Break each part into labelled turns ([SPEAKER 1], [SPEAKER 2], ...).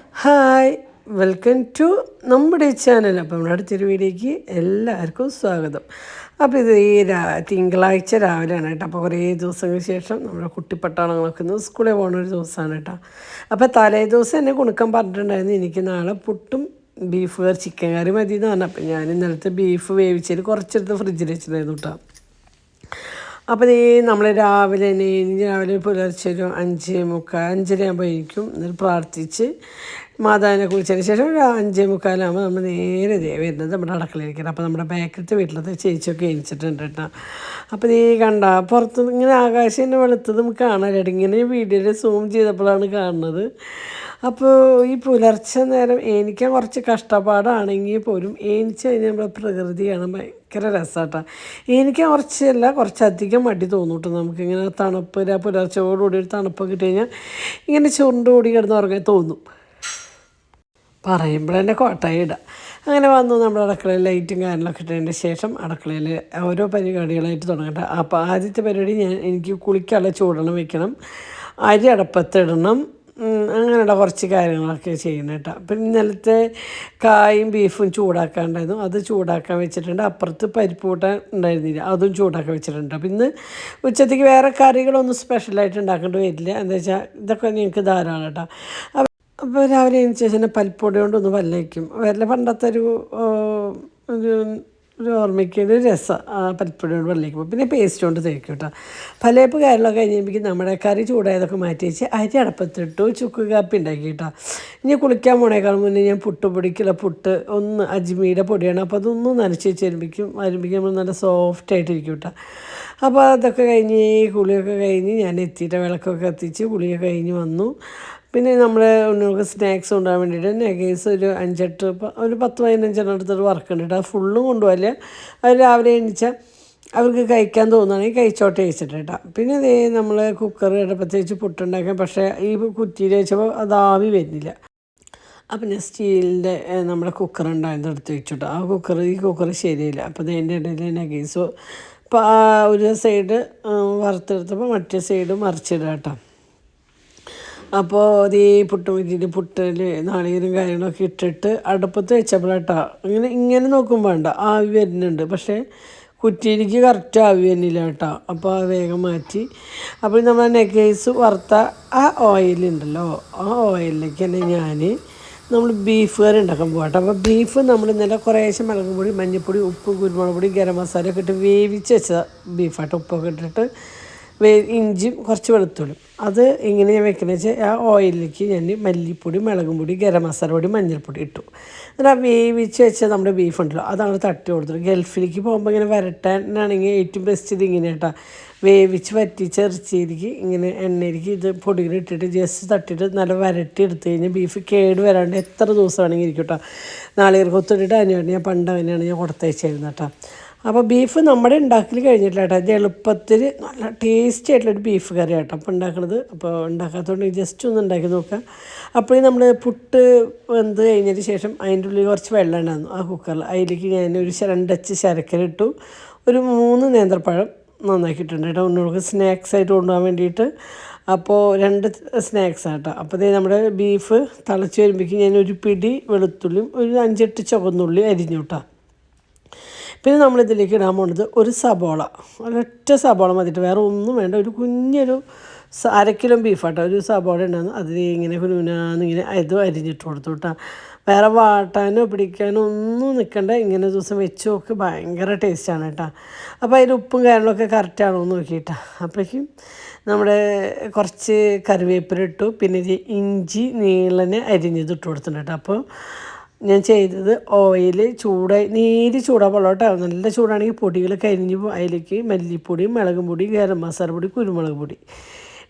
[SPEAKER 1] Hi, welcome to നമ്മുടെ channel. അപ്പോൾ നമ്മുടെ അടുത്തൊരു വീഡിയോയ്ക്ക് എല്ലാവർക്കും സ്വാഗതം. അപ്പോൾ ഇത് ഈ തിങ്കളാഴ്ച രാവിലെയാണ് കേട്ടോ. അപ്പോൾ കുറേ ദിവസങ്ങൾക്ക് ശേഷം നമ്മുടെ കുട്ടിപ്പട്ടാളങ്ങളൊക്കെ ഒന്ന് സ്കൂളിൽ പോകുന്ന ഒരു ദിവസമാണ് കേട്ടോ. അപ്പോൾ തലേ ദിവസം എന്നെ കുണുക്കം പറഞ്ഞിട്ടുണ്ടായിരുന്നു എനിക്ക് നാളെ പുട്ടും ബീഫ് കറി ചിക്കൻ കറി മതി എന്ന് പറഞ്ഞു. അപ്പോൾ ഞാൻ ഇന്നലത്തെ ബീഫ് വേവിച്ചതിൽ കുറച്ചെടുത്ത് ഫ്രിഡ്ജിൽ വെച്ചിട്ടുണ്ടായിരുന്നു കേട്ടോ. അപ്പോൾ ഈ നമ്മൾ രാവിലെ പുലർച്ചെ ഒരു 5:45 എണീക്കും. എന്നിട്ട് പ്രാർത്ഥിച്ച് മാതാവിനെ കുളിച്ചതിന് ശേഷം ഒരു 5:45 നമ്മൾ നേരെ വരുന്നത് നമ്മുടെ അടുക്കളയിലേക്കാണ്. അപ്പോൾ നമ്മുടെ ബാക്കിലത്തെ വീട്ടിലത്തെ ചേച്ചിയൊക്കെ എണീച്ചിട്ടുണ്ട് കേട്ടോ. അപ്പോൾ നീ കണ്ട പുറത്ത് ഇങ്ങനെ ആകാശം തന്നെ വെളുത്തതും കാണാനായിട്ട് ഇങ്ങനെ വീഡിയോയിൽ സൂം ചെയ്തപ്പോഴാണ് കാണുന്നത്. അപ്പോൾ ഈ പുലർച്ചെ നേരം എണീക്കാൻ കുറച്ച് കഷ്ടപ്പാടാണെങ്കിൽ പോലും എണീച്ച് കഴിഞ്ഞാൽ നമ്മുടെ പ്രകൃതിയാണ് ഭയങ്കര രസമാട്ടോ. എനിക്ക് കുറച്ചധികം മടി തോന്നും കേട്ടോ. നമുക്കിങ്ങനെ തണുപ്പ് പുലർച്ചയോടുകൂടി ഒരു തണുപ്പൊക്കെ ഇട്ട് കഴിഞ്ഞാൽ ഇങ്ങനെ ചുരുണ്ടുകൂടി കിടന്ന് ഉറങ്ങാൻ തോന്നും. പറയുമ്പോഴെന്നെ കോട്ടയിടാം. അങ്ങനെ വന്നു നമ്മുടെ അടുക്കളയിൽ ലൈറ്റും കാര്യങ്ങളൊക്കെ ഇട്ടതിന് ശേഷം അടുക്കളയിൽ ഓരോ പരിപാടികളായിട്ട് തുടങ്ങട്ടെ. അപ്പോൾ ആദ്യത്തെ പരിപാടി എനിക്ക് കുളിക്കാനുള്ള ചൂടെണ്ണം വെക്കണം, അരി അടപ്പത്തിടണം, അങ്ങനെയുള്ള കുറച്ച് കാര്യങ്ങളൊക്കെ ചെയ്യണം കേട്ടോ. പിന്നെ ഇന്നലത്തെ കായും ബീഫും ചൂടാക്കാണ്ടായിരുന്നു, അത് ചൂടാക്കാൻ വെച്ചിട്ടുണ്ട്. അപ്പുറത്ത് പരിപ്പ് കൂട്ടാൻ ഉണ്ടായിരുന്നില്ല, അതും ചൂടാക്കാൻ വെച്ചിട്ടുണ്ട്. അപ്പം ഇന്ന് ഉച്ചത്തേക്ക് വേറെ കറികളൊന്നും സ്പെഷ്യലായിട്ട് ഉണ്ടാക്കേണ്ടി വരില്ല. എന്താ വെച്ചാൽ ഇതൊക്കെ നിങ്ങൾക്ക് ധാരാളം കേട്ടോ. അപ്പോൾ രാവിലെ എണീച്ച ശേഷം പൽപ്പൊടി കൊണ്ടൊന്ന് പല്ലേക്കും. വരല പണ്ടത്തെ ഒരു ഓർമ്മയ്ക്ക് ഒരു രസം പൽപ്പൊടി കൊണ്ട് പല്ലേക്കുമ്പോൾ പിന്നെ പേസ്റ്റ് കൊണ്ട് തേക്കും കേട്ടോ. പലേപ്പ് കാര്യങ്ങളൊക്കെ കഴിഞ്ഞപ്പോഴേക്കും നമ്മുടെ കറി ചൂടായതൊക്കെ മാറ്റി വെച്ച് അരി അടപ്പത്തിട്ടു ചുക്ക് കാപ്പി ഉണ്ടാക്കി കേട്ടോ. ഇനി കുളിക്കാൻ പോണേക്കാൾ മുന്നേ ഞാൻ പുട്ട് ഒന്ന് അജ്മീയുടെ പൊടിയാണ്. അപ്പോൾ അതൊന്നും നനച്ച് വെച്ച് വരുമ്പോഴേക്കും നമ്മൾ നല്ല സോഫ്റ്റായിട്ടിരിക്കും കേട്ടോ. അപ്പോൾ അതൊക്കെ കഴിഞ്ഞ് കുളിയൊക്കെ കഴിഞ്ഞ് ഞാൻ എത്തിയിട്ട് വിളക്കൊക്കെ കത്തിച്ച് കുളിയൊക്കെ കഴിഞ്ഞ് വന്നു. പിന്നെ നമ്മൾ ഉണ്ണുകൾക്ക് സ്നാക്സ് കൊണ്ടുപോകാൻ വേണ്ടിയിട്ട് നെഗേഴ്സ് ഒരു 10-15 എടുത്തിട്ട് വറക്കുന്നുണ്ട്. അത് ഫുള്ളും കൊണ്ടുപോകില്ല, അത് രാവിലെ എണീച്ചാൽ അവർക്ക് കഴിക്കാൻ തോന്നുകയാണെങ്കിൽ കഴിച്ചോട്ടെ വെച്ചിട്ട് കേട്ടോ. പിന്നെ അതേ നമ്മൾ കുക്കർ അടുപ്പത്ത് വെച്ച് പുട്ടുണ്ടാക്കാൻ, പക്ഷേ ഈ കുറ്റിയിൽ വെച്ചപ്പോൾ അത് ആവി വരുന്നില്ല. അപ്പം ഞാൻ സ്റ്റീലിൻ്റെ നമ്മുടെ കുക്കർ ഉണ്ടായിരുന്നു എടുത്ത് വെച്ചിട്ടോ. ഈ കുക്കർ ശരിയില്ല. അപ്പോൾ അതിൻ്റെ ഇടയിൽ നെഗേഴ്സ് ഒരു സൈഡ് വറുത്തെടുത്തപ്പോൾ മറ്റേ സൈഡ് മറിച്ചിടുക കേട്ടോ. അപ്പോൾ അത് ഈ പുട്ടിൽ നാളികേരം കാര്യങ്ങളൊക്കെ ഇട്ടിട്ട് അടുപ്പത്ത് വെച്ചപ്പോഴാട്ടോ ഇങ്ങനെ നോക്കുമ്പോൾ വേണ്ട ആവി വരുന്നുണ്ട്, പക്ഷേ കുറ്റിയിലേക്ക് കറക്റ്റ് ആവി വരുന്നില്ല കേട്ടോ. അപ്പോൾ അത് വേഗം മാറ്റി. അപ്പോൾ നമ്മൾ നെഗേഴ്സ് വറുത്ത ആ ഓയിലുണ്ടല്ലോ, ആ ഓയിലിലേക്ക് തന്നെ നമ്മൾ ബീഫ് കറി ഉണ്ടാക്കാൻ പോകട്ടെ. അപ്പോൾ ബീഫ് നമ്മൾ ഇന്നലെ കുറേശ്ശെ മുളക് പൊടി, മഞ്ഞൾപ്പൊടി, ഉപ്പ്, കുരുമുളക് പൊടി, ഗരം മസാല ഒക്കെ ഇട്ട് വേവിച്ച് വെച്ച ബീഫായിട്ട് ഉപ്പൊക്കെ ഇട്ടിട്ട് ഇഞ്ചിയും കുറച്ച് വെളുത്തുള്ളിയും അത് എങ്ങനെ ഞാൻ വെക്കുന്നത് വെച്ചാൽ ആ ഓയിലിലേക്ക് ഞാൻ മല്ലിപ്പൊടി, മുളകും പൊടി, ഗരം മസാല പൊടി, മഞ്ഞൾപ്പൊടി ഇട്ടു. എന്നിട്ട് ആ വേവിച്ച് വെച്ച നമ്മുടെ ബീഫ് ഉണ്ടല്ലോ അതാണ് തട്ടി കൊടുത്തത്. ഗൾഫിലേക്ക് പോകുമ്പോൾ ഇങ്ങനെ വരട്ടാനാണെങ്കിൽ ഏറ്റവും ബെസ്റ്റ് ഇത് ഇങ്ങനെ കേട്ടോ. വേവിച്ച് വറ്റിച്ച് ഇറച്ചിയിലേക്ക് ഇങ്ങനെ എണ്ണയിലേക്ക് ഇത് പൊടികളിട്ടിട്ട് ജസ്റ്റ് തട്ടിയിട്ട് നല്ല വരട്ടി എടുത്തു കഴിഞ്ഞാൽ ബീഫ് കേട് വരാണ്ട് എത്ര ദിവസം വേണമെങ്കിൽ ഇരിക്കും കേട്ടോ. നാളികേർ കൊത്തിട്ടിട്ട് അതിനുവേണ്ടി ഞാൻ പണ്ട് അങ്ങനെയാണ് ഞാൻ കൊടുത്തയച്ചിരുന്നത് കേട്ടോ. അപ്പോൾ ബീഫ് നമ്മുടെ ഉണ്ടാക്കൽ കഴിഞ്ഞിട്ടില്ല കേട്ടോ. അത് എളുപ്പത്തിൽ നല്ല ടേസ്റ്റി ആയിട്ടുള്ളൊരു ബീഫ് കറി കേട്ടോ അപ്പോൾ ഉണ്ടാക്കുന്നത്. അപ്പോൾ ഉണ്ടാക്കാത്തതുകൊണ്ട് ജസ്റ്റ് ഒന്ന് ഉണ്ടാക്കി നോക്കുക. അപ്പോഴേ നമ്മൾ പുട്ട് വെന്ത് കഴിഞ്ഞതിന് ശേഷം അതിൻ്റെ ഉള്ളിൽ കുറച്ച് വെള്ളം ഉണ്ടായിരുന്നു ആ കുക്കറിൽ. അതിലേക്ക് ഞാൻ ഒരു 2 അച്ച് ശർക്കര ഇട്ടു, ഒരു 3 നേന്ത്രപ്പഴം നന്നാക്കിയിട്ടുണ്ട് കേട്ടോ. ഉണ്ണുകൾക്ക് സ്നാക്സ് ആയിട്ട് കൊണ്ടുപോകാൻ വേണ്ടിയിട്ട്. അപ്പോൾ 2 സ്നാക്സ് ആട്ടോ. അപ്പോൾ അതേ നമ്മുടെ ബീഫ് തിളച്ച് വരുമ്പോഴേക്കും ഞാൻ ഒരു പിടി വെളുത്തുള്ളിയും ഒരു 5-8 ചുവന്നുള്ളി അരിഞ്ഞു കേട്ടോ. പിന്നെ നമ്മളിതിലേക്ക് ഇടാൻ പോകുന്നത് ഒരു സബോള, ഒരൊറ്റ സബോള മതിയിട്ട്, വേറെ ഒന്നും വേണ്ട. ഒരു കുഞ്ഞൊരു 1/2 കിലോ ബീഫാട്ടോ. ഒരു സബോള ഉണ്ടായിരുന്നു, അതിൽ ഇങ്ങനെ കുരുവിനാന്നിങ്ങനെ ഇത് അരിഞ്ഞിട്ട് കൊടുത്തു കേട്ടോ. വേറെ വാട്ടാനോ പിടിക്കാനോ ഒന്നും നിൽക്കണ്ട, ഇങ്ങനെ ദിവസം വെച്ച് നോക്ക്, ഭയങ്കര ടേസ്റ്റാണ് കേട്ടോ. അപ്പോൾ അതിൽ ഉപ്പും കാര്യങ്ങളൊക്കെ കറക്റ്റാണോ എന്ന് നോക്കിയിട്ടാ. അപ്പോഴേക്കും നമ്മുടെ കുറച്ച് കറിവേപ്പില ഇട്ടു, പിന്നെ ഇഞ്ചി നീളനെ അരിഞ്ഞത് ഇട്ട് കൊടുത്തിട്ടുണ്ട് കേട്ടോ. അപ്പോൾ ഞാൻ ചെയ്തത് ഓയിൽ നീര് ചൂടാവുള്ളൂ കേട്ടോ. നല്ല ചൂടാണെങ്കിൽ പൊടികൾ കരിഞ്ഞ് അതിലേക്ക് മല്ലിപ്പൊടി, മുളകും പൊടി, ഗരം മസാല പൊടി, കുരുമുളക് പൊടി,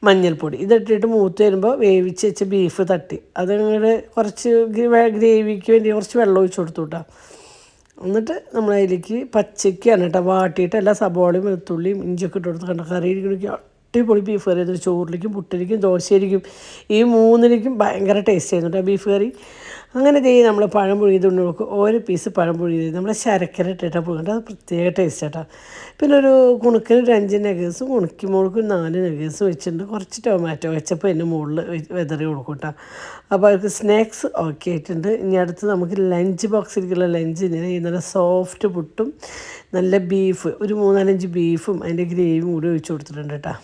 [SPEAKER 1] മഞ്ഞൾപ്പൊടി ഇതിട്ടിട്ട് മൂത്ത് വരുമ്പോൾ വേവിച്ച് വെച്ച് ബീഫ് തട്ടി അതങ്ങനെ കുറച്ച് ഗ്രേവിക്ക് വേണ്ടി കുറച്ച് വെള്ളം ഒഴിച്ച് കൊടുത്തു കേട്ടോ. എന്നിട്ട് നമ്മൾ അതിലേക്ക് പച്ചയ്ക്കാണ് കേട്ടോ വാട്ടിയിട്ട് എല്ലാ സബോളയും വെളുത്തുള്ളിയും ഇഞ്ചിയൊക്കെ ഇട്ട് കൊടുത്ത് കണ്ട കറി ഇരിക്കണമെങ്കിൽ അടിപൊളി ബീഫ് കറി ആയിരുന്നു. ചോറിലേക്കും പുട്ടിലേക്കും ദോശയിലേക്കും ഈ 3ലേക്കും ഭയങ്കര ടേസ്റ്റ് ആയിരുന്നു കേട്ടോ ബീഫ് കറി. അങ്ങനെ നമ്മൾ പഴം പുഴുങ്ങിയതുകൊണ്ട് നോക്കും ഓരോ പീസ് പഴം പുഴുങ്ങിയത് നമ്മൾ ശർക്കര ഇട്ടിട്ടാണ് പുഴുങ്ങേണ്ടത് അത് പ്രത്യേക ടേസ്റ്റ് കേട്ടോ. പിന്നെ ഒരു കുണുക്കിന് ഒരു 5 നെഗേഴ്സും കുണുക്കിമോൾക്ക് 4 നെഗേഴ്സും വെച്ചിട്ടുണ്ട്. കുറച്ച് ടൊമാറ്റോ വെച്ചപ്പോൾ അതിൻ്റെ മുകളിൽ വെതറി കൊടുക്കും കേട്ടോ. അപ്പോൾ അവർക്ക് സ്നാക്സ് ഓക്കെ ആയിട്ടുണ്ട്. ഇനി അടുത്ത് നമുക്ക് ലഞ്ച് ബോക്സിലേക്കുള്ള ലഞ്ചിന് നല്ല സോഫ്റ്റ് പുട്ടും നല്ല ബീഫ് ഒരു 3-4 ബീഫും അതിൻ്റെ ഗ്രേവിയും കൂടി ഒഴിച്ച് കൊടുത്തിട്ടുണ്ട് കേട്ടോ.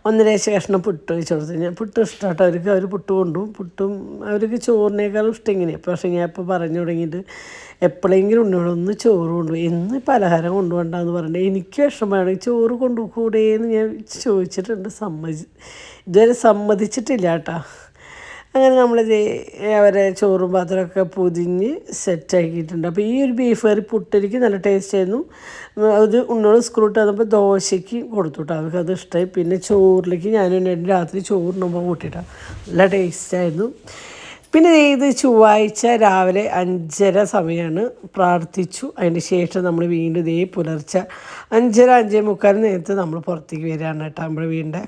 [SPEAKER 1] 1.5 കഷ്ണം പുട്ട് ഒഴിച്ച് കൊടുത്തു. ഞാൻ പുട്ട് ഇഷ്ടമാട്ടോ അവർക്ക്. അവർ പുട്ട് കൊണ്ടുപോകും. പുട്ടും അവർക്ക് ചോറിനേക്കാളും ഇഷ്ടം ഇങ്ങനെയാണ്. പക്ഷേ ഞാൻ ഇപ്പോൾ പറഞ്ഞു തുടങ്ങിയിട്ട് എപ്പോഴെങ്കിലും ഉണ്ടോളൊന്ന് ചോറ് കൊണ്ടുപോയി എന്ന് പലഹാരം കൊണ്ടുപോകണ്ടെന്ന് പറഞ്ഞിട്ട് എനിക്ക് വിഷമമാണ്. ചോറ് കൊണ്ടുപോകൂടെയെന്ന് ഞാൻ ചോദിച്ചിട്ടുണ്ട്. ഇതുവരെ സമ്മതിച്ചിട്ടില്ല കേട്ടോ. അങ്ങനെ നമ്മളിത് അവരെ ചോറും പാത്രമൊക്കെ പൊതിഞ്ഞ് സെറ്റാക്കിയിട്ടുണ്ട്. അപ്പോൾ ഈ ഒരു ബീഫ് കറി പുട്ടിലേക്ക് നല്ല ടേസ്റ്റ് ആയിരുന്നു. അത് ഉണ്ണോട് സ്കൂളിട്ട് വന്നപ്പോൾ ദോശയ്ക്ക് കൊടുത്തു കേട്ടോ. അവർക്ക് അത് ഇഷ്ടമായി. പിന്നെ ചോറിലേക്ക് ഞാനും രാത്രി ചോറിനുമ്പോൾ കൂട്ടിയിട്ടാണ് നല്ല ടേസ്റ്റായിരുന്നു. പിന്നെ ഇത് ചൊവ്വാഴ്ച രാവിലെ 5:30 സമയമാണ്. പ്രാർത്ഥിച്ചു. അതിന് ശേഷം നമ്മൾ വീണ്ടും പുലർച്ചെ 5:30-5:45 നേരത്തെ നമ്മൾ പുറത്തേക്ക് വരികയാണ് കേട്ടോ. നമ്മുടെ വീടിൻ്റെ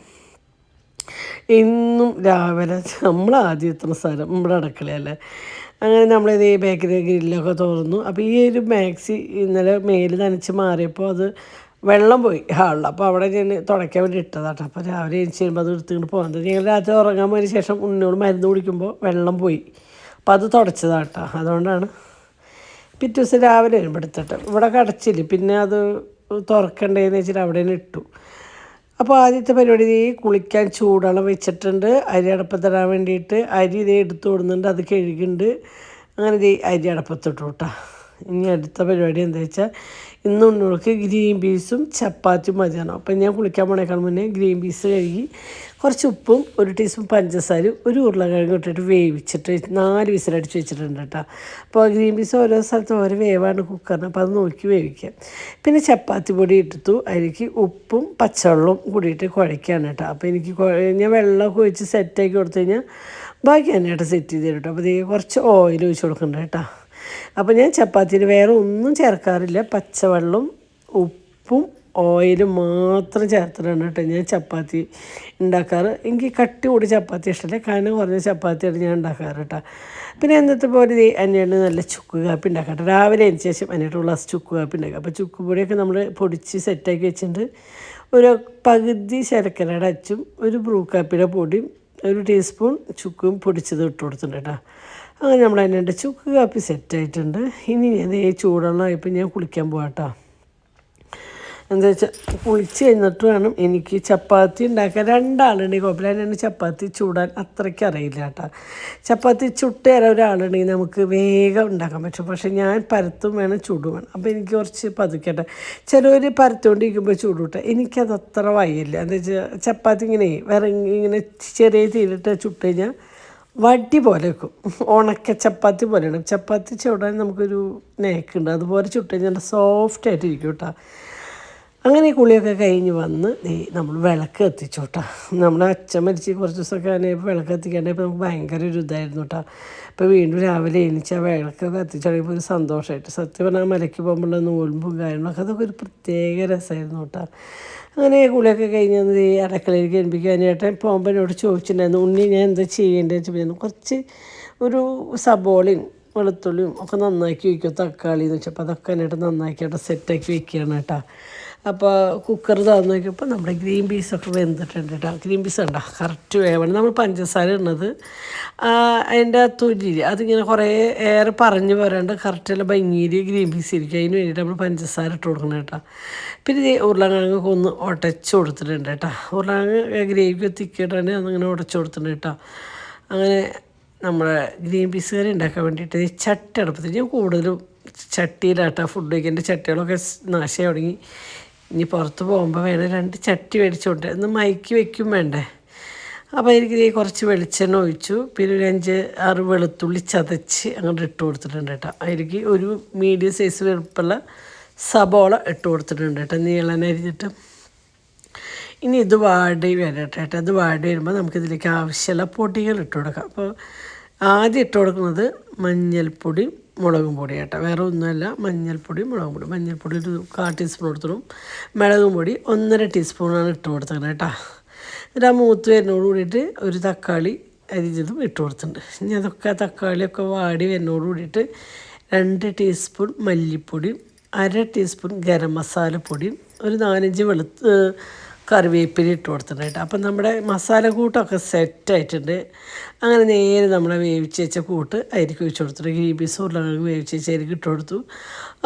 [SPEAKER 1] എന്നും രാവിലെ നമ്മൾ ആദ്യം എത്തുന്ന സ്ഥലം നമ്മുടെ അടുക്കളയല്ലേ. അങ്ങനെ നമ്മളിത് ബേക്കറി ഗ്രില്ലൊക്കെ തുറന്നു. അപ്പോൾ ഈ ഒരു മാക്സി ഇന്നലെ മേല് നനച്ച് മാറിയപ്പോൾ അത് വെള്ളം പോയി ഹാളിൽ. അപ്പോൾ അവിടെ ഞാൻ തുടയ്ക്കാൻ വേണ്ടി ഇട്ടതാട്ടോ. അപ്പോൾ രാവിലെ എഴുന്നേച്ച് കഴിയുമ്പോൾ അത് എടുത്തുകൊണ്ട് പോകാൻ തന്നെ ഞങ്ങൾ രാത്രി ഉറങ്ങാൻ പോയതിന് ശേഷം ഉണ്ണിയോട് മരുന്ന് കുടിക്കുമ്പോൾ വെള്ളം പോയി. അപ്പോൾ അത് തുടച്ചതാട്ടോ. അതുകൊണ്ടാണ് പിറ്റേ ദിവസം രാവിലെ വരുമ്പോൾ എടുത്തിട്ട് ഇവിടെ കടച്ചില്ല. പിന്നെ അത് തുറക്കണ്ടേന്ന് വെച്ചിട്ട് അവിടെ തന്നെ ഇട്ടു. അപ്പോൾ ആദ്യത്തെ പരിപാടി കുളിക്കാൻ ചൂടുവെള്ളം വെച്ചിട്ടുണ്ട്. അരി അടപ്പത്തിടാൻ വേണ്ടിയിട്ട് അരി എടുത്ത് കൊടുക്കുന്നുണ്ട്. അത് കഴുകുന്നുണ്ട്. അങ്ങനെ അരി അടപ്പത്തിട്ടു കേട്ടോ. ഇനി അടുത്ത പരിപാടി എന്താ വെച്ചാൽ ഇന്ന് ഉണ്ണുകൾക്ക് ഗ്രീൻ പീസും ചപ്പാത്തിയും മതിയാണ്. അപ്പം ഞാൻ കുളിക്കാൻ പോണേക്കാൾ മുന്നേ ഗ്രീൻ പീസ് കഴുകി കുറച്ച് ഉപ്പും 1 ടീസ്പൂൺ പഞ്ചസാരയും 1 ഉരുളക്കിഴങ്ങ് ഇട്ടിട്ട് വേവിച്ചിട്ട് 4 വിസിലടിച്ച് വെച്ചിട്ടുണ്ട് കേട്ടോ. അപ്പോൾ ഗ്രീൻ പീസ് ഓരോ സ്ഥലത്തും ഓരോ വേവാണ് കുക്കറിന്. അപ്പോൾ അത് നോക്കി വേവിക്കാം. പിന്നെ ചപ്പാത്തി പൊടി ഇട്ടു. അതിലേക്ക് ഉപ്പും പച്ചവെള്ളവും കൂടിയിട്ട് കുഴയ്ക്കാണ് കേട്ടോ. അപ്പോൾ എനിക്ക് ഞാൻ വെള്ളമൊക്കെ ഒഴിച്ച് സെറ്റാക്കി കൊടുത്തു കഴിഞ്ഞാൽ ബാക്കി തന്നെയായിട്ട് സെറ്റ് ചെയ്ത് തരും കേട്ടോ. അപ്പോൾ കുറച്ച് ഓയിൽ ഒഴിച്ച് കൊടുക്കുന്നുണ്ട് കേട്ടോ. അപ്പോൾ ഞാൻ ചപ്പാത്തിയിൽ വേറെ ഒന്നും ചേർക്കാറില്ല. പച്ചവെള്ളം ഉപ്പും ഓയിലും മാത്രം ചേർത്തിട്ടാണ് കേട്ടോ ഞാൻ ചപ്പാത്തി ഉണ്ടാക്കാറ്. എനിക്ക് കട്ടി കൂടി ചപ്പാത്തി ഇഷ്ടമല്ല. കനം കുറഞ്ഞ ചപ്പാത്തിയാണ് ഞാൻ ഉണ്ടാക്കാറ് കേട്ടോ. പിന്നെ എന്നത്തെ പോലെ അന്നേണ് നല്ല ചുക്ക് കാപ്പി ഉണ്ടാക്കട്ടെ. രാവിലെ അതിന് ശേഷം അന്നേട്ട് ഗ്ലാസ് ചുക്ക് കാപ്പി ഉണ്ടാക്കുക. അപ്പോൾ ചുക്ക് പൊടിയൊക്കെ നമ്മൾ പൊടിച്ച് സെറ്റാക്കി വെച്ചിട്ടുണ്ട്. ഒരു പകുതി ശർക്കരയുടെ അച്ചും 1 ബ്രൂ കാപ്പിയുടെ പൊടിയും 1 ടീസ്പൂൺ ചുക്കും പൊടിച്ചത് ഇട്ട് കൊടുത്തിട്ടുണ്ട് കേട്ടോ. അങ്ങനെ നമ്മൾ അതിൻ്റെ ചുക്ക് കാപ്പി സെറ്റായിട്ടുണ്ട്. ഇനി ചൂടുവെള്ളമായപ്പോൾ ഞാൻ കുളിക്കാൻ പോകാം കേട്ടോ. എന്താ വെച്ചാൽ കുളിച്ച് കഴിഞ്ഞിട്ട് വേണം എനിക്ക് ചപ്പാത്തി ഉണ്ടാക്കാൻ. 2 ആളുണ്ടെങ്കിൽ കുഴപ്പമില്ല. അതിനാണ് ചപ്പാത്തി ചൂടാൻ അത്രയ്ക്ക് അറിയില്ല കേട്ടോ. ചപ്പാത്തി ചുട്ടേറെ ഒരാളുണ്ടെങ്കിൽ നമുക്ക് വേഗം ഉണ്ടാക്കാൻ പറ്റും. പക്ഷേ ഞാൻ പരത്തും വേണം ചൂടും വേണം. അപ്പോൾ എനിക്ക് കുറച്ച് പതുക്കട്ടെ. ചിലവർ പരത്തുകൊണ്ടിരിക്കുമ്പോൾ ചൂടുവിട്ടെ. എനിക്കത് അത്ര വയ്യില്ല. എന്താ വെച്ചാൽ ചപ്പാത്തി ഇങ്ങനെ ചെറിയ തീരിട്ട് ചുട്ട് കഴിഞ്ഞാൽ വടി പോലെ വെക്കും. ഉണക്ക ചപ്പാത്തി പോലെയാണ്. ചപ്പാത്തി ചൂടാൻ നമുക്കൊരു നേക്കുണ്ട്. അതുപോലെ ചുട്ട് കഴിഞ്ഞാൽ സോഫ്റ്റായിട്ടിരിക്കും കേട്ടോ. അങ്ങനെ കുളിയൊക്കെ കഴിഞ്ഞ് വന്ന് നമ്മൾ വിളക്ക് കത്തിച്ചു കേട്ടോ. നമ്മുടെ അച്ഛൻ മരിച്ച് കുറച്ച് ദിവസമൊക്കെ ആയപ്പോൾ വിളക്ക് കത്തിക്കാണ്ടായപ്പോൾ നമുക്ക് ഭയങ്കര ഒരു ഇതായിരുന്നു കേട്ടോ. അപ്പോൾ വീണ്ടും രാവിലെ എണീച്ച് ആ വിളക്കൊക്കെ കത്തിച്ചു തുടങ്ങിയപ്പോൾ ഒരു സന്തോഷമായിട്ട്. സത്യം പറഞ്ഞാൽ മലയ്ക്ക് പോകുമ്പോഴുള്ള നോൽമ്പും കാര്യങ്ങളൊക്കെ അതൊക്കെ ഒരു പ്രത്യേക രസമായിരുന്നു കേട്ടോ. അങ്ങനെ കുളിയൊക്കെ കഴിഞ്ഞ് അടുക്കളയിലേക്ക് ഏൽപ്പിക്കാനായിട്ട് പോകുമ്പോൾ എന്നോട് ചോദിച്ചിട്ടുണ്ടായിരുന്നു, ഉണ്ണി ഞാൻ എന്താ ചെയ്യേണ്ടതെന്ന് വെച്ചപ്പോൾ കുറച്ച് ഒരു സബോളയും വെളുത്തുള്ളിയും ഒക്കെ നന്നാക്കി വയ്ക്കും, തക്കാളി എന്ന് വെച്ചപ്പോൾ അതൊക്കെ എന്നിട്ട് നന്നാക്കിയിട്ട് സെറ്റാക്കി വെക്കുകയാണ് കേട്ടോ. അപ്പോൾ കുക്കർ തുറന്ന് നോക്കിയപ്പോൾ നമ്മുടെ ഗ്രീൻ പീസൊക്കെ വെന്തിട്ടുണ്ട് കേട്ടോ. ഗ്രീൻ പീസ് ഉണ്ടോ കറക്റ്റ് വേവണം. നമ്മൾ പഞ്ചസാര ഇടുന്നത് അതിൻ്റെ തൊലി അതിങ്ങനെ കുറേ ഏറെ പറഞ്ഞു പോരാണ്ട് കറക്റ്റുള്ള ഭംഗിയിൽ ഗ്രീൻ പീസ് ഇരിക്കും. അതിന് വേണ്ടിയിട്ട് നമ്മൾ പഞ്ചസാര ഇട്ട് കൊടുക്കണം കേട്ടോ. പിന്നെ ഉരുളക്കിഴങ്ങൊക്കെ ഒന്ന് ഉടച്ച് കൊടുത്തിട്ടുണ്ട് കേട്ടോ. ഉരുളക്കിഴങ്ങ് ഗ്രേവി തിക്കിയിട്ടാണ് അതിങ്ങനെ ഉടച്ച് കൊടുത്തിട്ടുണ്ട് കേട്ടോ. അങ്ങനെ നമ്മുടെ ഗ്രീൻ പീസ് കറി ഉണ്ടാക്കാൻ വേണ്ടിയിട്ട് ചട്ടി അടുപ്പത്ത് ഞാൻ കൂടുതലും ചട്ടിയിലാട്ടോ ഫുഡ് വയ്ക്കേണ്ട. ചട്ടികളൊക്കെ നാശമായി തുടങ്ങി. ഇനി പുറത്ത് പോകുമ്പോൾ വേണം 2 ചട്ടി മേടിച്ചോട്ടെ ഒന്ന് മയക്കി വയ്ക്കും വേണ്ടേ. അപ്പോൾ എനിക്ക് കുറച്ച് വെളിച്ചെണ്ണ ഒഴിച്ചു. പിന്നെ ഒരു 5-6 വെളുത്തുള്ളി ചതച്ച് അങ്ങോട്ട് ഇട്ട് കൊടുത്തിട്ടുണ്ട് കേട്ടോ. അതിലേക്ക് ഒരു മീഡിയം സൈസ് വെളുപ്പുള്ള സബോള ഇട്ട് കൊടുത്തിട്ടുണ്ട് കേട്ടോ, നീളനരിഞ്ഞിട്ട്. ഇനി ഇത് വാടി വരട്ടെ കേട്ടോ. ഇത് വാടി വരുമ്പോൾ നമുക്കിതിലേക്ക് ആവശ്യമുള്ള പൊടികൾ ഇട്ട് കൊടുക്കാം. അപ്പോൾ ആദ്യം ഇട്ട് കൊടുക്കുന്നത് മഞ്ഞൾപ്പൊടി മുളകും പൊടി കേട്ടോ, വേറെ ഒന്നുമല്ല. മഞ്ഞൾപ്പൊടി മുളകും പൊടി. മഞ്ഞൾപ്പൊടി ഒരു 1/4 ടീസ്പൂൺ കൊടുത്തിടും. മുളകും പൊടി 1.5 ടീസ്പൂണാണ് ഇട്ട് കൊടുത്തത് കേട്ടോ. എന്നിട്ട് ആ മൂത്ത് വരുന്നതോട് കൂടിയിട്ട് ഒരു തക്കാളി അരിഞ്ഞതും ഇട്ട് കൊടുത്തിട്ടുണ്ട്. ഇനി അതൊക്കെ തക്കാളിയൊക്കെ വാടി വരുന്നതോട് കൂടിയിട്ട് 2 ടീസ്പൂൺ മല്ലിപ്പൊടിയും 1/2 ടീസ്പൂൺ ഗരം മസാലപ്പൊടിയും ഒരു 4-5 കറിവേപ്പില ഇട്ട് കൊടുത്തിട്ടുണ്ട് കേട്ടോ. അപ്പം നമ്മുടെ മസാല കൂട്ടൊക്കെ സെറ്റായിട്ടുണ്ട്. അങ്ങനെ നേരെ നമ്മളെ വേവിച്ച് വെച്ച കൂട്ട് അരിക്ക് ഒഴിച്ച് കൊടുത്തിട്ട് ഗ്രീൻ പീസ് ഉരുളക്കിഴങ്ങ് വേവിച്ച് വെച്ച് അരിക്ക് ഇട്ട് കൊടുത്തു.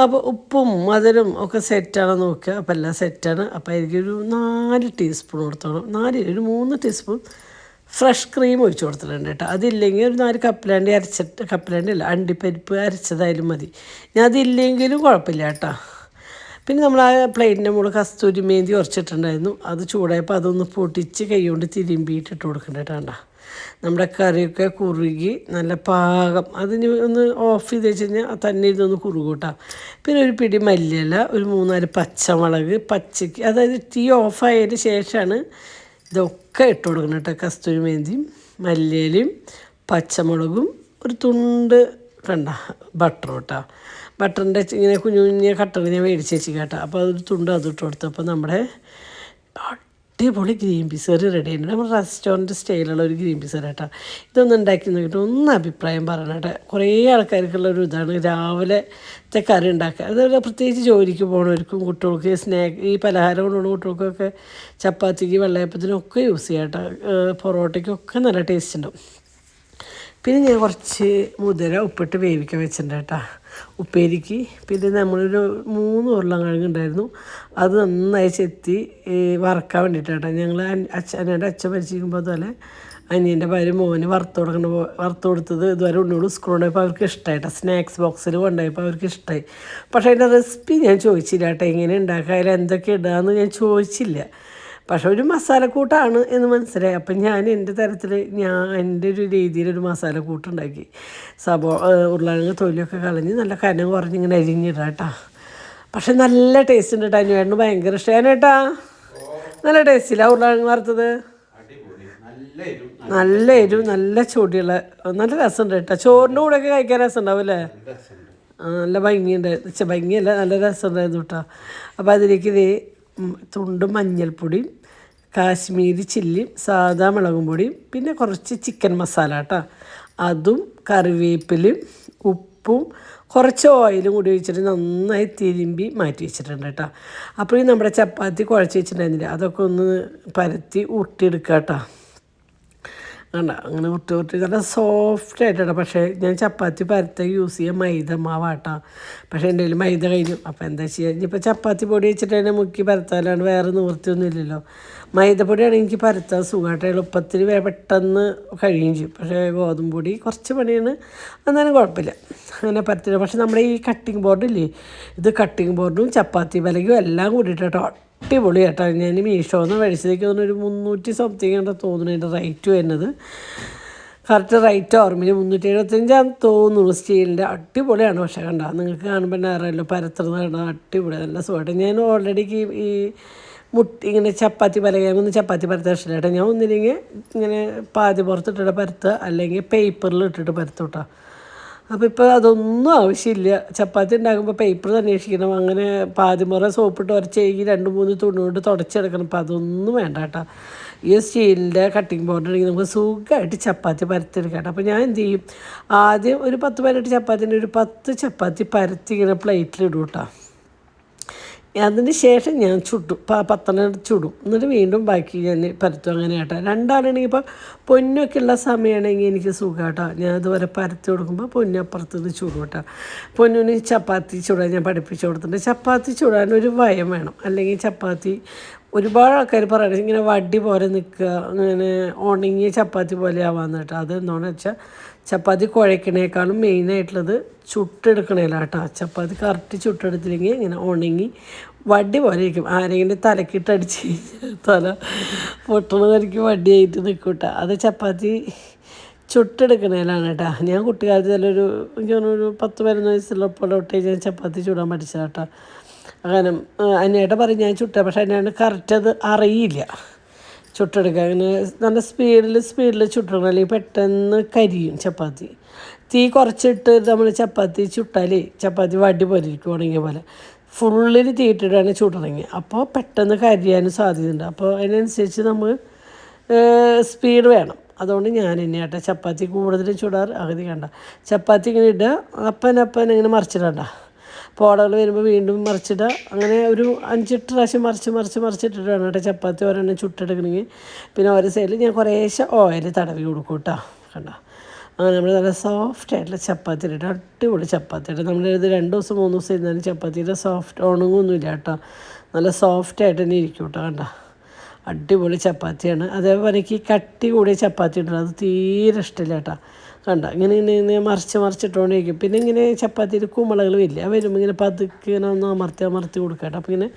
[SPEAKER 1] അപ്പോൾ ഉപ്പും മധുരം ഒക്കെ സെറ്റാണോ നോക്കുക. അപ്പോൾ എല്ലാം സെറ്റാണ്. അപ്പോൾ അരിക്കൊരു 4 ടീസ്പൂൺ കൊടുത്തോണം. 3 ടീസ്പൂൺ ഫ്രഷ് ക്രീം ഒഴിച്ച് കൊടുത്തിട്ടുണ്ട് കേട്ടോ. അതില്ലെങ്കിൽ ഒരു 4 കപ്പലണ്ടി അല്ല അണ്ടിപ്പരിപ്പ് അരച്ചതായാലും മതി. ഞാൻ അതില്ലെങ്കിലും കുഴപ്പമില്ല കേട്ടോ. പിന്നെ നമ്മൾ ആ പ്ലേറ്റിൻ്റെ മുകളിൽ കസ്തൂരി മേന്തി ഉറച്ചിട്ടുണ്ടായിരുന്നു. അത് ചൂടായപ്പോൾ അതൊന്ന് പൊട്ടിച്ച് കൈ കൊണ്ട് തിരുമ്പിയിട്ട് ഇട്ട് കൊടുക്കേണ്ടതാണ്. നമ്മുടെ കറിയൊക്കെ കുറുകി നല്ല പാകം. അതിന് ഒന്ന് ഓഫ് ചെയ്ത് വെച്ച് കഴിഞ്ഞാൽ തന്നെ ഇതൊന്ന് കുറുകൂട്ടാ. പിന്നെ ഒരു പിടി മല്ലിയില, ഒരു 3-4 പച്ചമുളക് പച്ചയ്ക്ക്, അതായത് തീ ഓഫായതിന് ശേഷമാണ് ഇതൊക്കെ ഇട്ട് കൊടുക്കണം കേട്ടോ. കസ്തൂരി മേന്തിയും മല്ലിയിലയും പച്ചമുളകും ഒരു തുണ്ട് കണ്ട ബട്ടർ കേട്ടോ. ബട്ടറിൻ്റെ ഇങ്ങനെ കുഞ്ഞു കുഞ്ഞ കട്ടർ ഞാൻ മേടിച്ച് വെച്ച് കേട്ടോ. അപ്പോൾ അതൊരു തുണ്ട് അതിട്ട് കൊടുത്തു. അപ്പോൾ നമ്മുടെ അടിപൊളി ഗ്രീൻ പീസ് കറി റെഡി ആയിട്ടുണ്ട്. നമ്മൾ റെസ്റ്റോറൻറ്റ് സ്റ്റൈലുള്ള ഒരു ഗ്രീൻ പീസ് കറി കേട്ടോ. ഇതൊന്നും ഉണ്ടാക്കി നോക്കിയിട്ട് ഒന്ന് അഭിപ്രായം പറയണം കേട്ടോ. കുറേ ആൾക്കാർക്കുള്ളൊരു ഇതാണ് രാവിലത്തെ കറി ഉണ്ടാക്കുക. അതുപോലെ പ്രത്യേകിച്ച് ജോലിക്ക് പോകുന്നവർക്കും കുട്ടികൾക്ക് ഈ പലഹാരം കൊണ്ടുപോകുന്ന കുട്ടികൾക്കൊക്കെ ചപ്പാത്തിക്ക് വെള്ളയപ്പത്തിനൊക്കെ യൂസ് ചെയ്യാം കേട്ടോ. പൊറോട്ടയ്ക്കൊക്കെ നല്ല ടേസ്റ്റ് ഉണ്ടാവും. പിന്നെ ഞാൻ കുറച്ച് മുതിര ഉപ്പിട്ട് വേവിക്കാൻ വെച്ചിട്ടുണ്ട് കേട്ടോ ഉപ്പേരിക്ക്. പിന്നെ നമ്മളൊരു 3 ഉരുളക്കിഴങ്ങ് ഉണ്ടായിരുന്നു. അത് നന്നായി ചെത്തി വറക്കാൻ വേണ്ടിയിട്ട് കേട്ടോ. ഞങ്ങൾ എൻ്റെ അച്ഛൻ മരിച്ചിരിക്കുമ്പോൾ അതുപോലെ അനിയൻ്റെ ഭാര്യ മോന് വറുത്ത് കൊടുത്തത് ഇതുവരെ ഉണ്ണോട് സ്കൂൾ ഉണ്ടായപ്പോൾ അവർക്ക് ഇഷ്ടമായിട്ടോ. സ്നാക്സ് ബോക്സിൽ കൊണ്ടുപോയപ്പോൾ അവർക്ക് ഇഷ്ടമായി. പക്ഷേ അതിൻ്റെ റെസിപ്പി ഞാൻ ചോദിച്ചില്ല കേട്ടോ. എങ്ങനെ ഉണ്ടാക്കുക, അതിൽ എന്തൊക്കെ ഇടുകയെന്ന് ഞാൻ ചോദിച്ചില്ല. പക്ഷെ ഒരു മസാലക്കൂട്ടാണ് എന്ന് മനസ്സിലായി. അപ്പം ഞാൻ എൻ്റെ തരത്തിൽ എൻ്റെ ഒരു രീതിയിലൊരു മസാലക്കൂട്ടുണ്ടാക്കി. ഉരുളക്കിഴങ്ങ് തൊലിയൊക്കെ കളഞ്ഞ് നല്ല കനം കുറഞ്ഞിങ്ങനെ അരിഞ്ഞിടാം കേട്ടോ. പക്ഷെ നല്ല ടേസ്റ്റ് ഉണ്ട് കേട്ടോ. അനിവേട്ടന് ഭയങ്കര ഇഷ്ടമാണ് കേട്ടാ. നല്ല ടേസ്റ്റില്ല ഉരുളക്കിഴങ്ങ് വറുത്തത്. നല്ല എരിവ് നല്ല ചൊടിയുള്ള നല്ല രസമുണ്ട് കേട്ടോ. ചോറിൻ്റെ കൂടെയൊക്കെ കഴിക്കാൻ രസം ഉണ്ടാവും അല്ലേ. നല്ല ഭംഗിയുണ്ട്. ഭംഗിയല്ല, നല്ല രസമുണ്ടായിരുന്നു കേട്ടോ. അപ്പോൾ അതിലേക്ക് തുണ്ട് മഞ്ഞൾപ്പൊടിയും കാശ്മീരി ചില്ലിയും സാദാ മുളകും പൊടിയും പിന്നെ കുറച്ച് ചിക്കൻ മസാല കേട്ടോ. അതും കറിവേപ്പിലയും ഉപ്പും കുറച്ച് ഓയിലും കൂടി വെച്ചിട്ട് നന്നായി തിരുമ്പി മാറ്റി വെച്ചിട്ടുണ്ട് കേട്ടോ. അപ്പോൾ നമ്മുടെ ചപ്പാത്തി കുഴച്ച് വെച്ചിട്ടുണ്ടായിരുന്നില്ല, അതൊക്കെ ഒന്ന് പരത്തി ഉരുട്ടിയെടുക്കുക കേട്ടോ. വേണ്ട അങ്ങനെ ഉരുട്ടി നല്ല സോഫ്റ്റ് ആയിട്ടാണ്. പക്ഷേ ഞാൻ ചപ്പാത്തി പരത്താൻ യൂസ് ചെയ്യാൻ മൈദ മാവാട്ടാ. പക്ഷേ എൻ്റെ കയ്യിൽ മൈദ കഴിഞ്ഞു. അപ്പോൾ എന്താ ചെയ്യുക, ഇനിയിപ്പോൾ ചപ്പാത്തി പൊടി വെച്ചിട്ട് തന്നെ മുക്കി പരത്താലാണ്, വേറെ നിവൃത്തിയൊന്നും ഇല്ലല്ലോ. മൈദപ്പൊടിയാണ് എനിക്ക് പരത്താൻ സുഖമായിട്ട് എളുപ്പത്തിൽ പെട്ടെന്ന് കഴിയും ചെയ്യും. പക്ഷേ ഗോതമ്പ് പൊടി കുറച്ച് പണിയാണ്, എന്നാലും കുഴപ്പമില്ല അങ്ങനെ പരത്തില്ല. പക്ഷേ നമ്മുടെ ഈ കട്ടിങ് ബോർഡില്ലേ, ഇത് കട്ടിങ് ബോർഡും ചപ്പാത്തി പലകയും എല്ലാം കൂടിയിട്ട് കേട്ടോ അടിപൊളി കേട്ടോ. ഞാൻ മീഷോന്ന് മേടിച്ചതേക്ക് തോന്നുന്നു ഒരു 300 സംതിങ് ആണെന്ന് തോന്നുന്നു അതിൻ്റെ റേറ്റ് വരുന്നത്. കറക്റ്റ് റേറ്റ് ഓർമ്മയില്ല, 375 തോന്നുന്നു. സ്റ്റീലിൻ്റെ അടിപൊളിയാണ്. പക്ഷേ കണ്ട നിങ്ങൾക്ക് കാണുമ്പോൾ തന്നെ അറിയാമല്ലോ പരത്തുന്നത് കണ്ടാൽ അടിപൊളി നല്ല സുഖമായിട്ട്. ഞാൻ ഓൾറെഡി ഈ ഇങ്ങനെ ചപ്പാത്തി പലകയൊന്നും ചപ്പാത്തി പരത്താൻ ഇഷ്ടമില്ല കേട്ടോ. ഞാൻ ഒന്നില്ലെങ്കിൽ ഇങ്ങനെ പാതി പുറത്തിട്ടിട്ട് പരത്തുക, അല്ലെങ്കിൽ പേപ്പറിൽ ഇട്ടിട്ട് പരത്തും കേട്ടോ. അപ്പോൾ ഇപ്പോൾ അതൊന്നും ആവശ്യമില്ല. ചപ്പാത്തി ഉണ്ടാക്കുമ്പോൾ പേപ്പർ തന്നെ അന്വേഷിക്കണം. അങ്ങനെ പാതിമുറ സോപ്പിട്ട് ഉരച്ചേക്ക് 2-3 തുണി കൊണ്ട് തുടച്ചെടുക്കണം. അപ്പോൾ അതൊന്നും വേണ്ട കേട്ടോ. ഈ സ്റ്റീലിൻ്റെ കട്ടിങ് ബോർഡ് ഉണ്ടെങ്കിൽ നമുക്ക് സുഖമായിട്ട് ചപ്പാത്തി പരത്തിയെടുക്കാം കേട്ടോ. അപ്പോൾ ഞാൻ എന്ത് ചെയ്യും, ആദ്യം ഒരു 10-18 ചപ്പാത്തിൻ്റെ ഒരു 10 ചപ്പാത്തി പരത്തി ഇങ്ങനെ പ്ലേറ്റിലിടും കേട്ടോ. അതിന് ശേഷം ഞാൻ ചുടും, 10 ചുടും. എന്നിട്ട് വീണ്ടും ബാക്കി ഞാൻ പരത്തും. അങ്ങനെ കേട്ടോ. രണ്ടാണെങ്കിൽ ഇപ്പോൾ പൊന്നൊക്കെ ഉള്ള സമയമാണെങ്കിൽ എനിക്ക് സുഖം കേട്ടോ. ഞാൻ അതുപോലെ പരത്തി കൊടുക്കുമ്പോൾ പൊന്നപ്പുറത്ത് നിന്ന് ചുടും കേട്ടോ. പൊന്നിന് ചപ്പാത്തി ചുടാൻ ഞാൻ പഠിപ്പിച്ചു കൊടുത്തിട്ടുണ്ട്. ചപ്പാത്തി ചുടാൻ ഒരു വയം വേണം, അല്ലെങ്കിൽ ചപ്പാത്തി ഒരുപാട് ആൾക്കാർ പറയണത് ഇങ്ങനെ വടി പോലെ നിൽക്കുക, അങ്ങനെ ഉണങ്ങിയ ചപ്പാത്തി പോലെ ആവാന്ന് കേട്ടോ. അതെന്താണെന്ന് വെച്ചാൽ ചപ്പാത്തി കുഴക്കണേക്കാളും മെയിനായിട്ടുള്ളത് ചുട്ടെടുക്കണേല കേട്ടോ. ചപ്പാത്തി കറക്റ്റ് ചുട്ടെടുത്തില്ലെങ്കിൽ ഇങ്ങനെ ഉണങ്ങി വടി പോലെ ഇരിക്കും. ആരെങ്കിലും തലക്കിട്ടടിച്ച് കഴിഞ്ഞാൽ തല പൊട്ടണവർക്ക് വടിയായിട്ട് നിൽക്കും കേട്ടോ. അത് ചപ്പാത്തി ചുട്ടെടുക്കണേലാണ് കേട്ടോ. ഞാൻ കുട്ടിക്കാലത്ത് ചിലൊരു എനിക്ക് തോന്നുന്നു 10-11 വയസ്സുള്ളപ്പോൾ തൊട്ടേ ഞാൻ ചപ്പാത്തി ചുടാൻ പഠിച്ചത് കേട്ടോ. അങ്ങനെ അന്നേട്ട പറയും ഞാൻ ചുട്ട, പക്ഷേ അതിനാണ് കറക്റ്റ് അത് അറിയില്ല ചുട്ടെടുക്കുക. അങ്ങനെ നല്ല സ്പീഡിൽ ചുട്ടണം, അല്ലെങ്കിൽ പെട്ടെന്ന് കരിയും ചപ്പാത്തി. തീ കുറച്ചിട്ട് നമ്മൾ ചപ്പാത്തി ചുട്ടാലേ ചപ്പാത്തി വടി പോലെ ഇരിക്കും, ഉണങ്ങിയ പോലെ. ഫുള്ളിൽ തീയിട്ടിട്ടാണ് ചുടണമെങ്കിൽ, അപ്പോൾ പെട്ടെന്ന് കരിയാനും സാധ്യതയുണ്ട്. അപ്പോൾ അതിനനുസരിച്ച് നമ്മൾ സ്പീഡ് വേണം. അതുകൊണ്ട് ഞാൻ തന്നെ കേട്ടോ ചപ്പാത്തി കൂടുതലും ചൂടാറ് അകതി കണ്ട ചപ്പാത്തി ഇങ്ങനെ ഇടുക അപ്പൻ ഇങ്ങനെ മറിച്ചിടണ്ട പോടകൾ വരുമ്പോൾ വീണ്ടും മറിച്ചിടുക അങ്ങനെ ഒരു 5-8 പ്രാവശ്യം മറിച്ചിട്ടിട്ടാണ് കേട്ടോ ചപ്പാത്തി ഒരെണ്ണം ചുട്ടെടുക്കണമെങ്കിൽ പിന്നെ ഒരു സൈഡിൽ ഞാൻ കുറേശ്ശെ ഓയിൽ തടവി കൊടുക്കും കേട്ടോ കണ്ട അങ്ങനെ നമ്മൾ നല്ല സോഫ്റ്റ് ആയിട്ടുള്ള ചപ്പാത്തി ഇട്ട് അടിപൊളി ചപ്പാത്തി ഇട്ട് നമ്മളിത് 2 ദിവസം 3 ദിവസം ഇരുന്നാലും ചപ്പാത്തിയുടെ സോഫ്റ്റ് ഉണങ്ങൊന്നുമില്ല കേട്ടോ നല്ല സോഫ്റ്റായിട്ട് തന്നെ ഇരിക്കും കേട്ടോ കണ്ട അടിപൊളി ചപ്പാത്തിയാണ് അതേപോലെ എനിക്ക് കട്ടി കൂടിയ ചപ്പാത്തി ഇടുന്നത് അത് തീരെ ഇഷ്ടമില്ല കേട്ടോ കണ്ട ഇങ്ങനെ മറിച്ചിട്ടുകൊണ്ടിരിക്കും പിന്നെ ഇങ്ങനെ ചപ്പാത്തിയിൽ കുമ്പളകൾ വരില്ല വരുമ്പോൾ ഇങ്ങനെ പതുക്കെ ഇങ്ങനെ ഒന്ന് അമർത്തി കൊടുക്കുക കേട്ടോ അപ്പോൾ ഇങ്ങനെ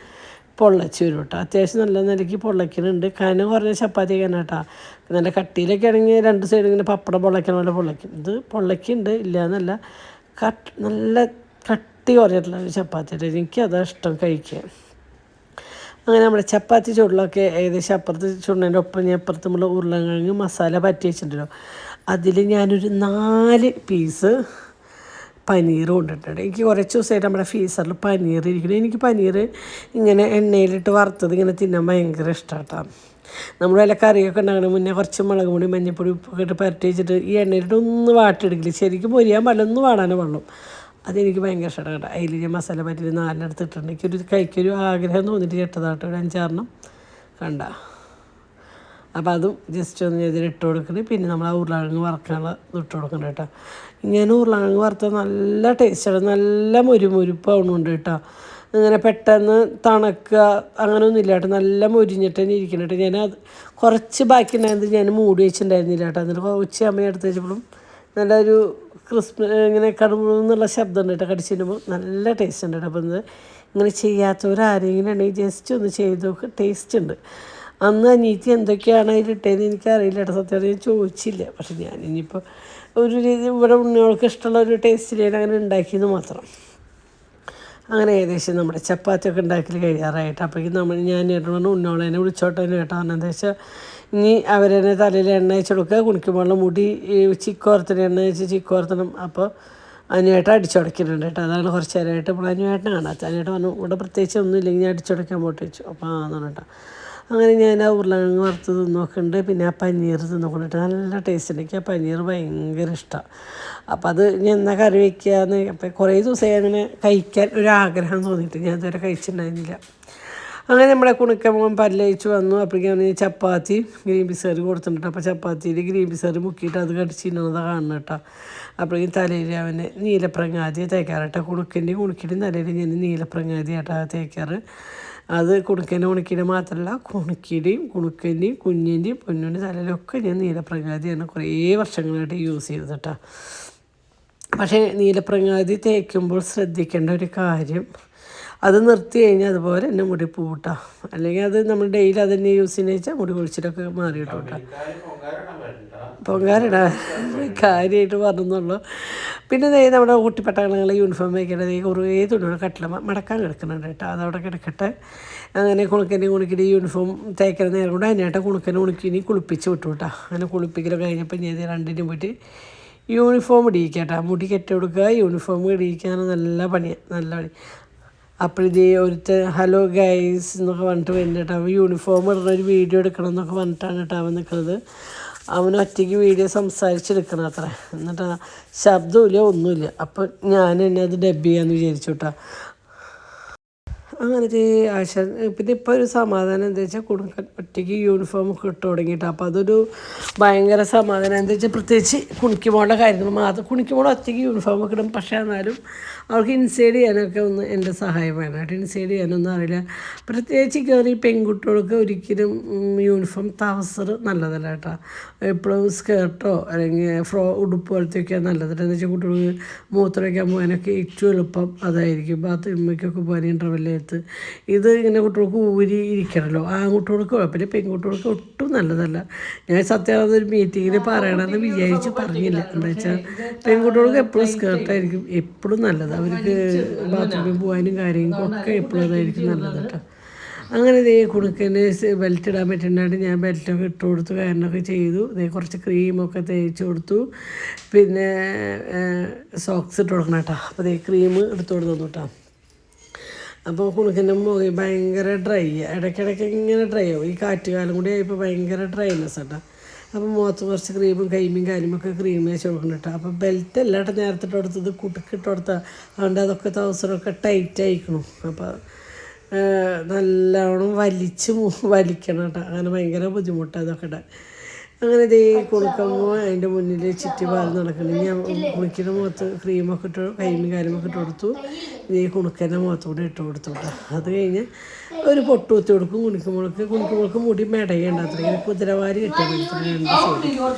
[SPEAKER 1] പൊള്ളച്ച് വരും കേട്ടോ അത്യാവശ്യം നല്ല നിലയ്ക്ക് പൊള്ളയ്ക്കുന്നുണ്ട് കനം കുറഞ്ഞ ചപ്പാത്തി തന്നെ കേട്ടോ നല്ല കട്ടിയിലൊക്കെ ആണെങ്കിൽ 2 സൈഡ് ഇങ്ങനെ പപ്പടം പൊള്ളയ്ക്കണ പോലെ പൊള്ളയ്ക്കും ഇത് പൊള്ളയ്ക്കുണ്ട് ഇല്ല എന്നല്ല നല്ല കട്ടി കുറഞ്ഞിട്ടുള്ള ഒരു ചപ്പാത്തി എനിക്കതാണ് ഇഷ്ടം കഴിക്കാൻ അങ്ങനെ നമ്മുടെ ചപ്പാത്തി ചുടലൊക്കെ ഏകദേശം അപ്പുറത്ത് ചുടുന്നതിൻ്റെ ഒപ്പം ഞാൻ അപ്പുറത്ത് നമ്മൾ ഉരുളക്കിഴങ്ങ് മസാല പറ്റി വെച്ചിട്ടുണ്ടല്ലോ അതിൽ ഞാനൊരു 4 പീസ് പനീർ കൊണ്ടിട്ടുണ്ട് എനിക്ക് കുറച്ച് ദിവസമായിട്ട് നമ്മുടെ ഫീസറിൽ പനീർ ഇരിക്കണം എനിക്ക് പനീർ ഇങ്ങനെ എണ്ണയിലിട്ട് വറുത്തത് ഇങ്ങനെ തിന്നാൻ ഭയങ്കര ഇഷ്ടമാട്ടോ നമ്മൾ വല്ല കറിയൊക്കെ ഉണ്ടാകണ മുന്നേ കുറച്ച് മുളക് പൊടി മഞ്ഞൾപ്പൊടി ഉപ്പൊക്കെ ഇട്ട് പരട്ടി വെച്ചിട്ട് ഈ എണ്ണയിലിട്ട് ഒന്ന് വാട്ടിയെടുക്കില്ല ശരിക്കും പൊരിയാൻ പാടില്ല ഒന്ന് വാടാനേ പാടുള്ളൂ അതെനിക്ക് ഭയങ്കര ഇഷ്ടമാണ് കേട്ടോ അതിൽ ഞാൻ മസാല പറ്റി 4 ഇട്ടിട്ടുണ്ട് എനിക്കൊരു കഴിക്കൊരു ആഗ്രഹം തോന്നിയിട്ട് ചേട്ടതാട്ടോ ഒരു 5-6 കണ്ട അപ്പോൾ അതും ജസ്റ്റ് ഒന്ന് ഇതിലിട്ട് കൊടുക്കണം പിന്നെ നമ്മൾ ആ ഉരുളക്കിഴങ്ങ് വറുക്കാനുള്ള ഇട്ട് കൊടുക്കണം കേട്ടോ ഇങ്ങനെ ഉരുളക്കിഴങ്ങ് വറുത്താൽ നല്ല ടേസ്റ്റാണ് നല്ല മുരുപ്പാവുന്നുണ്ട് കേട്ടോ ഇങ്ങനെ പെട്ടെന്ന് തണുക്കുക അങ്ങനെയൊന്നും ഇല്ല കേട്ടോ നല്ല മൊരിഞ്ഞിട്ട് തന്നെ ഇരിക്കണം കേട്ടോ ഞാനത് കുറച്ച് ബാക്കി ഉണ്ടായിരുന്നത് ഞാൻ മൂടി വെച്ചിട്ടുണ്ടായിരുന്നില്ല കേട്ടോ എന്നിട്ട് ഉച്ചയാകുമ്പോൾ എടുത്ത് വെച്ചപ്പോഴും നല്ലൊരു ഇങ്ങനെ കടുന്നുള്ള ശബ്ദം ഉണ്ട് കേട്ടോ കടിച്ചിടുമ്പോൾ നല്ല ടേസ്റ്റ് ഉണ്ട് കേട്ടോ അപ്പോൾ ഇങ്ങനെ ചെയ്യാത്തവരാരെങ്കിലും ഉണ്ടെങ്കിൽ ജസ്റ്റ് ഒന്ന് ചെയ്ത് നോക്ക് ടേസ്റ്റ് ഉണ്ട് അന്ന് അനീത്തി എന്തൊക്കെയാണ് അതിലിട്ടതെന്ന് എനിക്കറിയില്ല കേട്ടോ സത്യം ഞാൻ ചോദിച്ചില്ല പക്ഷെ ഞാൻ ഇനിയിപ്പോൾ ഒരു രീതി ഇവിടെ ഉണ്ണികൾക്ക് ഇഷ്ടമുള്ള ഒരു ടേസ്റ്റിൽ അങ്ങനെ ഉണ്ടാക്കിയെന്ന് മാത്രം അങ്ങനെ ഏകദേശം നമ്മുടെ ചപ്പാത്തിയൊക്കെ ഉണ്ടാക്കി കഴിയാറായിട്ട് അപ്പോഴേക്കും ഞാൻ പറഞ്ഞു ഉണ്ണോളേനെ വിളിച്ചോട്ടേനെ കേട്ടോ എന്താ വെച്ചാൽ ഇനി അവരെന്നെ തലയിൽ എണ്ണ വെച്ച് കൊടുക്കുക കുണിക്കുമ്പോൾ മുടി ചിക്കോർത്തിന് എണ്ണ വെച്ച് ചിക്കോർത്തണം അപ്പോൾ അനുവേട്ടൻ അടിച്ചുടക്കുന്നുണ്ട് കേട്ടോ അതാണ് കുറച്ച് നേരമായിട്ട് ഇപ്പോൾ അനുവേട്ടനെ കാണാത്ത അനുവേട്ടൻ പറഞ്ഞു ഇവിടെ പ്രത്യേകിച്ച് ഒന്നുമില്ലെങ്കിൽ ഞാൻ അടിച്ചുടക്കാൻ പോയിട്ട് വെച്ചു അപ്പോൾ ആണെന്ന് കേട്ടോ അങ്ങനെ ഞാൻ ആ ഉരുളക്കിഴങ്ങ് വറുത്ത് തിന്നോക്കുന്നുണ്ട് പിന്നെ ആ പനീർ തിന്നോക്കുന്നുണ്ട് നല്ല ടേസ്റ്റ് ഉണ്ട് എനിക്ക് ആ പനീർ ഭയങ്കര ഇഷ്ടമാണ് അപ്പോൾ അത് ഞാൻ എന്നാ കറി വയ്ക്കുകയെന്ന് അപ്പോൾ കുറേ ദിവസമായി അങ്ങനെ കഴിക്കാൻ ഒരാഗ്രഹം തോന്നിയിട്ട് ഞാൻ ഇതുവരെ കഴിച്ചിട്ടുണ്ടായിരുന്നില്ല അങ്ങനെ നമ്മുടെ കുണുക്കമ്മ പല്ലയിച്ച് വന്നു അപ്പോഴേക്കും ചപ്പാത്തി ഗ്രീൻ പീസ് കറി കൊടുത്തിട്ടുണ്ട് അപ്പോൾ ചപ്പാത്തിയിൽ ഗ്രീൻ പീസ് കറി മുക്കിയിട്ട് അത് കടിച്ചിരുന്നതാണ് കാണണം കേട്ടോ അപ്പോഴേക്കും തലയിൽ അവന് നീലപ്രങ്ങാതി തേക്കാറട്ടെ കുണുക്കിൻ്റെയും തലയിൽ ഞാൻ നീലപ്രങ്ങാതി ആട്ടാ തേക്കാറ് അത് കുണുക്കിൻ്റെ മാത്രമല്ല കുണുക്കൻ്റെയും കുഞ്ഞിൻ്റെയും പൊന്നിൻ്റെ തലയിലൊക്കെ ഞാൻ നീലപ്രങ്ങാതിയാണ് കുറേ വർഷങ്ങളായിട്ട് യൂസ് ചെയ്തത് കേട്ടോ പക്ഷേ നീലപ്രങ്ങാതി തേക്കുമ്പോൾ ശ്രദ്ധിക്കേണ്ട ഒരു കാര്യം അത് നിർത്തി കഴിഞ്ഞാൽ അതുപോലെ തന്നെ മുടി പൂട്ടാ അല്ലെങ്കിൽ അത് നമ്മൾ ഡെയിലി അത് തന്നെ യൂസ് ചെയ്യുന്ന വെച്ചാൽ മുടി കുഴിച്ചിട്ടൊക്കെ മാറി കിട്ടും കേട്ടോ പൊങ്കാലിടാ കാര്യമായിട്ട് പറഞ്ഞെന്നുള്ളൂ പിന്നെ നമ്മുടെ കുട്ടിപ്പട്ടാളങ്ങളെ യൂണിഫോം വയ്ക്കേണ്ടത് കുറേ തുണിയുടെ കട്ടില മടക്കാൻ കിടക്കുന്നുണ്ട് കേട്ടോ അതവിടെ കിടക്കട്ടെ അങ്ങനെ കുണുക്കിൻ്റെ യൂണിഫോം തേക്കുന്ന നേരം കൊണ്ട് അതിനായിട്ട് കുണുക്കിനി കുളിപ്പിച്ച് വിട്ടു കേട്ടോ അങ്ങനെ കുളിപ്പിക്കലൊക്കെ കഴിഞ്ഞപ്പോൾ ഞാൻ 2 പോയിട്ട് യൂണിഫോം ഇടിയിക്കട്ടോ മുടി കെട്ടി കൊടുക്കുക യൂണിഫോം ഇടിയിക്കാൻ നല്ല പണിയാണ് നല്ല പണി അപ്പോഴിതേ ഒരുത്തൻ ഹലോ ഗൈസ് എന്നൊക്കെ പറഞ്ഞിട്ട് വരുന്നുണ്ട് അവൻ യൂണിഫോം ഇടുന്ന ഒരു വീഡിയോ എടുക്കണം എന്നൊക്കെ പറഞ്ഞിട്ടാണ് കേട്ടോ അവൻ നിൽക്കുന്നത് അവൻ ഒറ്റയ്ക്ക് വീഡിയോ സംസാരിച്ചെടുക്കണം അത്ര എന്നിട്ട് ശബ്ദമില്ല ഒന്നുമില്ല അപ്പം ഞാൻ തന്നെ അത് ഡബ് ചെയ്യാമെന്ന് വിചാരിച്ചു കേട്ടോ അങ്ങനത്തെ ആശ പിന്നെ ഇപ്പോൾ ഒരു സമാധാനം എന്താ വെച്ചാൽ കുടുംബം ഒറ്റയ്ക്ക് യൂണിഫോമൊക്കെ ഇട്ട് തുടങ്ങിയിട്ട് അപ്പോൾ അതൊരു ഭയങ്കര സമാധാനം എന്താ വെച്ചാൽ പ്രത്യേകിച്ച് കുണിക്കുമ്പോളുടെ കാര്യങ്ങൾ മാത്രം കുണിക്കുമ്പോൾ ഒറ്റയ്ക്ക് യൂണിഫോമൊക്കെ ഇടും പക്ഷേ എന്നാലും അവർക്ക് ഇൻസൈഡ് ചെയ്യാനൊക്കെ ഒന്ന് എൻ്റെ സഹായം വേണമായിട്ട് ഇൻസൈഡ് ചെയ്യാനൊന്നും അറിയില്ല പ്രത്യേകിച്ച് കയറി പെൺകുട്ടികൾക്ക് ഒരിക്കലും യൂണിഫോം ട്രൗസർ നല്ലതല്ല കേട്ടോ എപ്പോഴും സ്കേർട്ടോ അല്ലെങ്കിൽ ഉടുപ്പ് പോലത്തെയൊക്കെയാണ് നല്ലത് എന്ന് വെച്ചാൽ കുട്ടികൾക്ക് മൂത്രം വയ്ക്കാൻ പോകാനൊക്കെ ഏറ്റവും എളുപ്പം അതായിരിക്കും ബാത്റൂമിലേക്കൊക്കെ പോകാൻ ഇൻ്റർവെല്ലിനകത്ത് ഇത് ഇങ്ങനെ കുട്ടികൾക്ക് ഊരി ഇരിക്കണമല്ലോ ആൺകുട്ടികൾക്ക് കുഴപ്പമില്ല പെൺകുട്ടികൾക്ക് ഒട്ടും നല്ലതല്ല ഞാൻ സത്യം അതൊരു മീറ്റിങ്ങിൽ പറയണമെന്ന് വിചാരിച്ച് പറഞ്ഞില്ല എന്താ വെച്ചാൽ പെൺകുട്ടികൾക്ക് എപ്പോഴും സ്കേർട്ടായിരിക്കും എപ്പോഴും നല്ലത് അവർക്ക് ബാത്റൂമിൽ പോകാനും കാര്യങ്ങൾക്കൊക്കെ എപ്പോഴും അതായിരിക്കും നല്ലത് കേട്ടോ അങ്ങനെ ഇതേ കുണുക്കന് ബെൽറ്റ് ഇടാൻ പറ്റുന്നുണ്ട് ഞാൻ ബെൽറ്റൊക്കെ ഇട്ട് കൊടുത്തു കാരണമൊക്കെ ചെയ്തു ഇതേ കുറച്ച് ക്രീമൊക്കെ തേച്ച് കൊടുത്തു പിന്നെ സോക്സ് ഇട്ട് കൊടുക്കണം കേട്ടോ അപ്പോൾ ഇതേ ക്രീം എടുത്ത് കൊടുത്തു കേട്ടോ അപ്പോൾ കുണുക്കൻ്റെ മുഖം ഭയങ്കര ഡ്രൈ ഇടയ്ക്കിടയ്ക്ക് ഇങ്ങനെ ഡ്രൈ ആവും ഈ കാറ്റുകാലം കൂടി ആയപ്പോൾ ഭയങ്കര ഡ്രൈനെസ് കേട്ടോ അപ്പോൾ മുഖത്ത് കുറച്ച് ക്രീമും കൈമയും കാര്യമൊക്കെ ക്രീം വെച്ച് കൊടുക്കണം കേട്ടോ. അപ്പോൾ ബെൽറ്റ് എല്ലായിട്ട് നേരത്തെ ഇട്ട് കൊടുത്തത് കുടുക്കിട്ട് കൊടുത്താൽ അതുകൊണ്ട് അതൊക്കെ ട്രൗസറൊക്കെ ടൈറ്റ് ആയിക്കണം. അപ്പോൾ നല്ലോണം വലിക്കണം കേട്ടോ. അങ്ങനെ ഭയങ്കര ബുദ്ധിമുട്ടാണ് അതൊക്കെ ഇടാൻ. അങ്ങനെ ഇതേ കുളിക്കുമ്പോൾ അതിൻ്റെ മുന്നിൽ ചുറ്റിപ്പാൽ നടക്കണം. ഞാൻ കുളിക്കുന്ന മുഖത്ത് ക്രീമൊക്കെ ഇട്ട് കൈമയും കാര്യമൊക്കെ ഇട്ട് കൊടുത്തു. ഇതേ കുണുക്കൻ്റെ മുഖത്തൂടെ ഇട്ട് കൊടുത്തു കേട്ടോ. അത് കഴിഞ്ഞ് ഒരു പൊട്ട് കുത്തി കൊടുക്കും. കുണിക്കുമ്പോൾക്ക് മുടി മെടയുണ്ട്. അത്രയും കുതിരവാരി കിട്ടിയാൽ രണ്ട് സൈഡ്.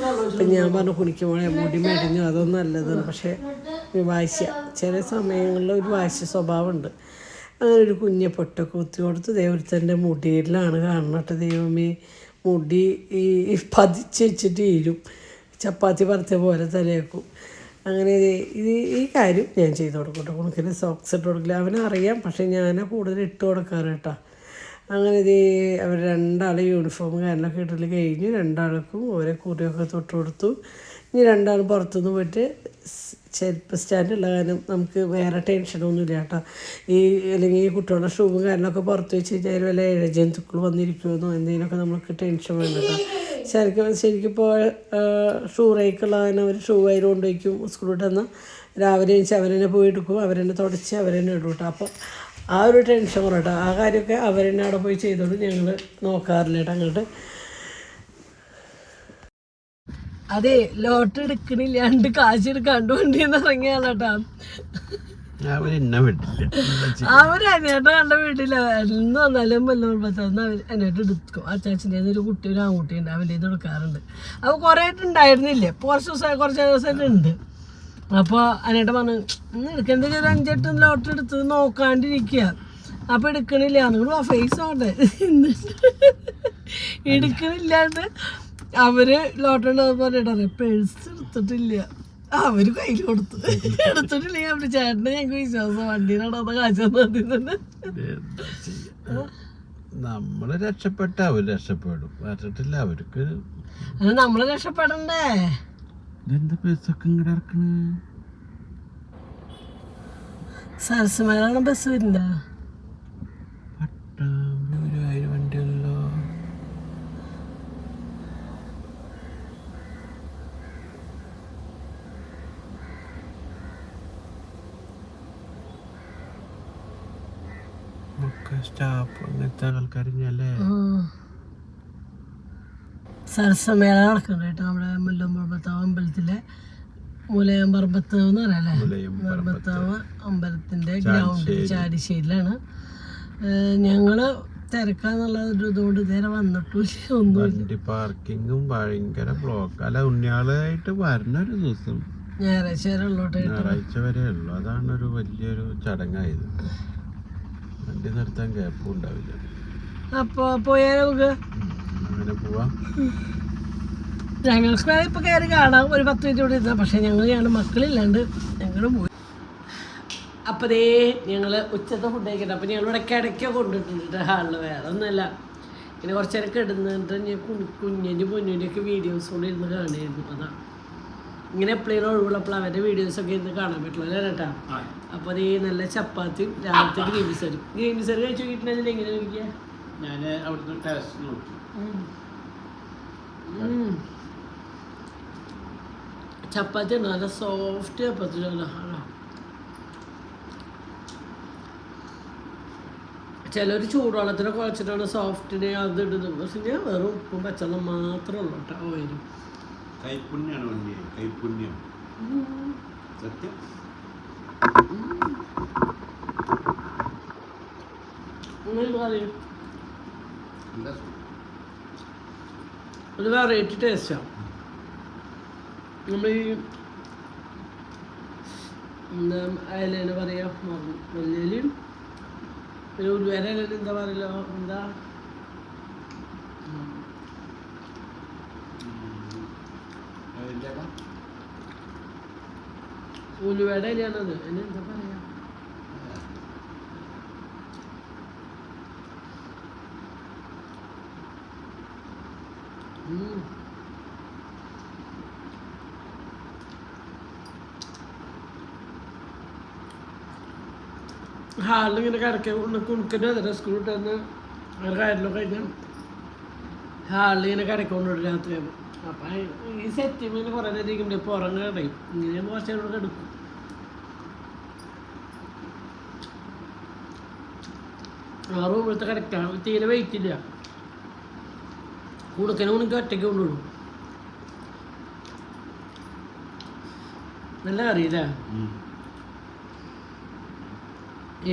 [SPEAKER 1] അപ്പം ഞാൻ പറഞ്ഞു കുണിക്കുമ്പോഴേ മുടി മെടഞ്ഞു അതൊന്നും നല്ലതാണ്. പക്ഷേ വാശിയ ചില സമയങ്ങളിൽ ഒരു വാശി സ്വഭാവമുണ്ട്. അങ്ങനെ ഒരു കുഞ്ഞെ പൊട്ടൊക്കെ കുത്തി കൊടുത്ത് ദൈവത്തിൻ്റെ മുടിയിലാണ് കാണുന്നത്. ദൈവമേ മുടി ഈ പതിച്ച് വെച്ചിട്ട് ഇരും ചപ്പാത്തി പരത്തിയ പോലെ തലയാക്കും. അങ്ങനെ ഈ കാര്യം ഞാൻ ചെയ്ത് കൊടുക്കും കേട്ടോ. കുണുക്കിന് സോക്സ് ഇട്ട് കൊടുക്കില്ല. അവനറിയാം, പക്ഷേ ഞാൻ കൂടുതൽ ഇട്ട് കൊടുക്കാറ് കേട്ടോ. അങ്ങനെ അവർ രണ്ടാളും യൂണിഫോം കാര്യങ്ങളൊക്കെ ഇട്ടിട്ട് കഴിഞ്ഞു. രണ്ടാൾക്കും ഓരോ കുറിയൊക്കെ തൊട്ട് കൊടുത്തു. ഇനി രണ്ടാളും പുറത്തുനിന്ന് പോയിട്ട് ചെരുപ്പ് സ്റ്റാൻഡുള്ള കാരണം നമുക്ക് വേറെ ടെൻഷനൊന്നുമില്ല കേട്ടോ. അല്ലെങ്കിൽ ഈ കുട്ടികളുടെ ഷൂവും കാര്യങ്ങളൊക്കെ പുറത്ത് വെച്ച് കഴിഞ്ഞാൽ വല്ല ഇഴജന്തുക്കൾ വന്നിരിക്കുമെന്നോ എന്തെങ്കിലുമൊക്കെ നമുക്ക് ടെൻഷൻ വേണ്ട കേട്ടോ. ശരിക്കിപ്പോൾ ഷൂ റേക്കുള്ള കാരണം അവർ ഷൂ അതിൽ കൊണ്ടുവയ്ക്കും. സ്കൂളിൽ വിട്ടെന്നാൽ രാവിലെ എണീച്ച് അവരെന്നെ പോയി എടുക്കും, അവരെന്നെ തുടച്ച് അവരെന്നെ ഇടും കേട്ടോ. അപ്പോൾ ആ ഒരു ടെൻഷൻ കുറേട്ടോ. ആ കാര്യമൊക്കെ അവരെന്നെ അവിടെ പോയി ചെയ്തോളൂ, ഞങ്ങൾ നോക്കാറില്ല കേട്ടോ. അങ്ങോട്ട് അതെ ലോട്ടറി എടുക്കണില്ലാണ്ട് കാശ് എടുക്കാണ്ട് വണ്ടിന്ന് ഇറങ്ങിയാലട്ടാ. അവരനേട്ട കണ്ട വീട്ടില്ല എന്ന് വന്നാലും വല്ലപ്പോഴത്തേന്ന് എന്നേട്ട് എടുക്കും. അച്ചാച്ചൻ്റെ ഒരു കുട്ടി ഒരു ആൺകുട്ടി ഉണ്ട്, അവൻ്റെ ഇത് എടുക്കാറുണ്ട്. അപ്പോൾ കുറേ ഉണ്ടായിരുന്നില്ലേ, കുറച്ച് ദിവസമായിട്ട് ഉണ്ട്. അപ്പോൾ അനേട്ട പറഞ്ഞു എടുക്കേണ്ട ഒരു 5-8 ലോട്ടറി എടുത്ത് നോക്കാണ്ടിരിക്കുക. അപ്പോൾ എടുക്കണില്ല നിങ്ങൾ ഫേസ് ആവട്ടെ എടുക്കണില്ലാണ്ട് അവര് ലോട്ടറി പറഞ്ഞിട്ടേ പേഴ്സ് എടുത്തിട്ടില്ല. അവര് കയ്യിൽ എടുത്തിട്ടില്ലെങ്കിൽ അവര് ചേട്ടനെ ഞങ്ങൾക്ക് വിശ്വാസം വണ്ടിയിലാണ് കാശ് തന്നിട്ടുണ്ട്.
[SPEAKER 2] നമ്മള് രക്ഷപ്പെട്ട അവര് രക്ഷപ്പെടും, പറഞ്ഞിട്ടില്ല അവർക്ക്.
[SPEAKER 1] അത് നമ്മള് രക്ഷപ്പെടണ്ടേ.
[SPEAKER 2] എന്താ ബസ്സൊക്കെ ഇങ്ങോട്ട് ഇറക്കണ്?
[SPEAKER 1] സരസ്മേലാണ് ബസ് വരില്ല.
[SPEAKER 2] പട്ടാമ്പി 1000 വണ്ടിയല്ലോ. സ്റ്റാഫ് അങ്ങനത്തെ ആൾക്കാരിഞ്ഞല്ലേ.
[SPEAKER 1] സരസമേള നടക്കുന്നുണ്ട് കേട്ടോ. നമ്മുടെ മുല്ലമ്പറമ്പത്താവ് അമ്പലത്തിലെ മുലയമ്പറമ്പത്താവ് എന്ന് പറയല്ലേ, മുലയമ്പറമ്പത്താവ് അമ്പലത്തിന്റെ ഗ്രൗണ്ടിൽ ചാരിശ്ശേരിയിലാണ്. ഞങ്ങള് തിരക്കാന്നുള്ള ഒരു ഇതുകൊണ്ട് ഇതുവരെ വന്നിട്ടില്ല. ഒന്നും
[SPEAKER 2] പാർക്കിങ്ങും ഭയങ്കര ബ്ലോക്ക്. അല്ല ഉണ്ണിയാളായിട്ട് വരണൊരു ദിവസം
[SPEAKER 1] ഞായറാഴ്ച
[SPEAKER 2] വരെ ഉള്ളു. അതാണ് ഒരു വലിയൊരു ചടങ്ങായത്. വണ്ടി നിർത്താൻ ഗ്യാപ്പും ഉണ്ടാവില്ല.
[SPEAKER 1] അപ്പൊ പോയാലോ നമുക്ക്?
[SPEAKER 2] അങ്ങനെ പോവാം.
[SPEAKER 1] ഞങ്ങൾക്ക് ഇപ്പൊ കയറി കാണാം, ഒരു 10 മിനിറ്റ് കൂടി ഇരുന്നാ. പക്ഷെ ഞങ്ങളുടെ മക്കളില്ലാണ്ട് ഞങ്ങൾ പോയി. അപ്പോൾ ഞങ്ങൾ ഉച്ചത്തെ ഫുഡ് കഴിക്കട്ടെ. അപ്പോൾ ഞങ്ങളിവിടെ കിടക്ക കൊണ്ടിട്ടുണ്ട് ഹാളിൽ. വേറെ ഒന്നുമല്ല, ഇങ്ങനെ കുറച്ച് നേരം കിടന്നിട്ട് ഞാൻ കുഞ്ഞിൻ്റെ പൊന്നിൻ്റെയൊക്കെ വീഡിയോസ് കൊണ്ട് ഇരുന്ന് കാണുമായിരുന്നു. അതാ ഇങ്ങനെ എപ്പോഴും ഒഴിവുള്ളപ്പോൾ അവരുടെ വീഡിയോസൊക്കെ ഇരുന്ന് കാണാൻ പറ്റുള്ളൂ അല്ലേ കേട്ടാ. അപ്പോൾ നല്ല ചപ്പാത്തിയും രാവിലത്തെ ഗ്രീൻ സറി കഴിച്ചു നോക്കിയിട്ടുണ്ടെങ്കിൽ എങ്ങനെ കഴിക്കുക?
[SPEAKER 2] ഞാൻ അവിടുത്തെ ടേസ്റ്റ് നോക്കി.
[SPEAKER 1] ചപ്പാത്തി ഉണ്ടോ നല്ല സോഫ്റ്റ് ചപ്പാത്തി. ചിലർ ചൂടുവെള്ളത്തിനെ കുഴച്ചിട്ടാണ് സോഫ്റ്റിന് അത് ഇടുന്നത്. പക്ഷെ ഞാൻ വെറും ഉപ്പും പച്ചവെള്ളം മാത്രമേ ഉള്ളൂ കേട്ടോ. ഓയിലും
[SPEAKER 2] കൈപ്പുണ്യാണ് വണ്ടി, കൈപ്പുണ്യം സത്യം.
[SPEAKER 1] ഒരു വെറൈറ്റി ടേസ്റ്റാണ്. നമ്മൾ ഈ എന്താ അയലേനെ പറയാ, മല്ലിയിലും പിന്നെ ഉലുവേര ഇല എന്താ പറയല്ലോ, എന്താ ഉലുവേട ഇലയാണത്. അതിന് എന്താ പറയാ? ഹാളിലിങ്ങനെ കിടക്ക കുണുക്കൻ്റെ സ്കൂളിൽ തന്നെ ഒരു കാര്യമൊക്കെ കഴിഞ്ഞാൽ ഹാളിലിങ്ങനെ കിടക്കൊണ്ടുണ്ട് രാത്രിയാകുമ്പോൾ. അപ്പം ഈ സെറ്റിമേൽ കുറേ നേരം ഇരിക്കുന്നുണ്ട് ഇപ്പോൾ ഉറങ്ങാറേ ഇങ്ങനെ കുറച്ച് നേരം എടുക്കും. ആ റൂമിലത്തെ കിടക്കാം തീരെ വെയിറ്റ് ഇല്ല. കൊടുക്കണ എനിക്ക് ഒറ്റയ്ക്ക് കൊണ്ടുള്ളൂ. നല്ല കറിയില്ലേ?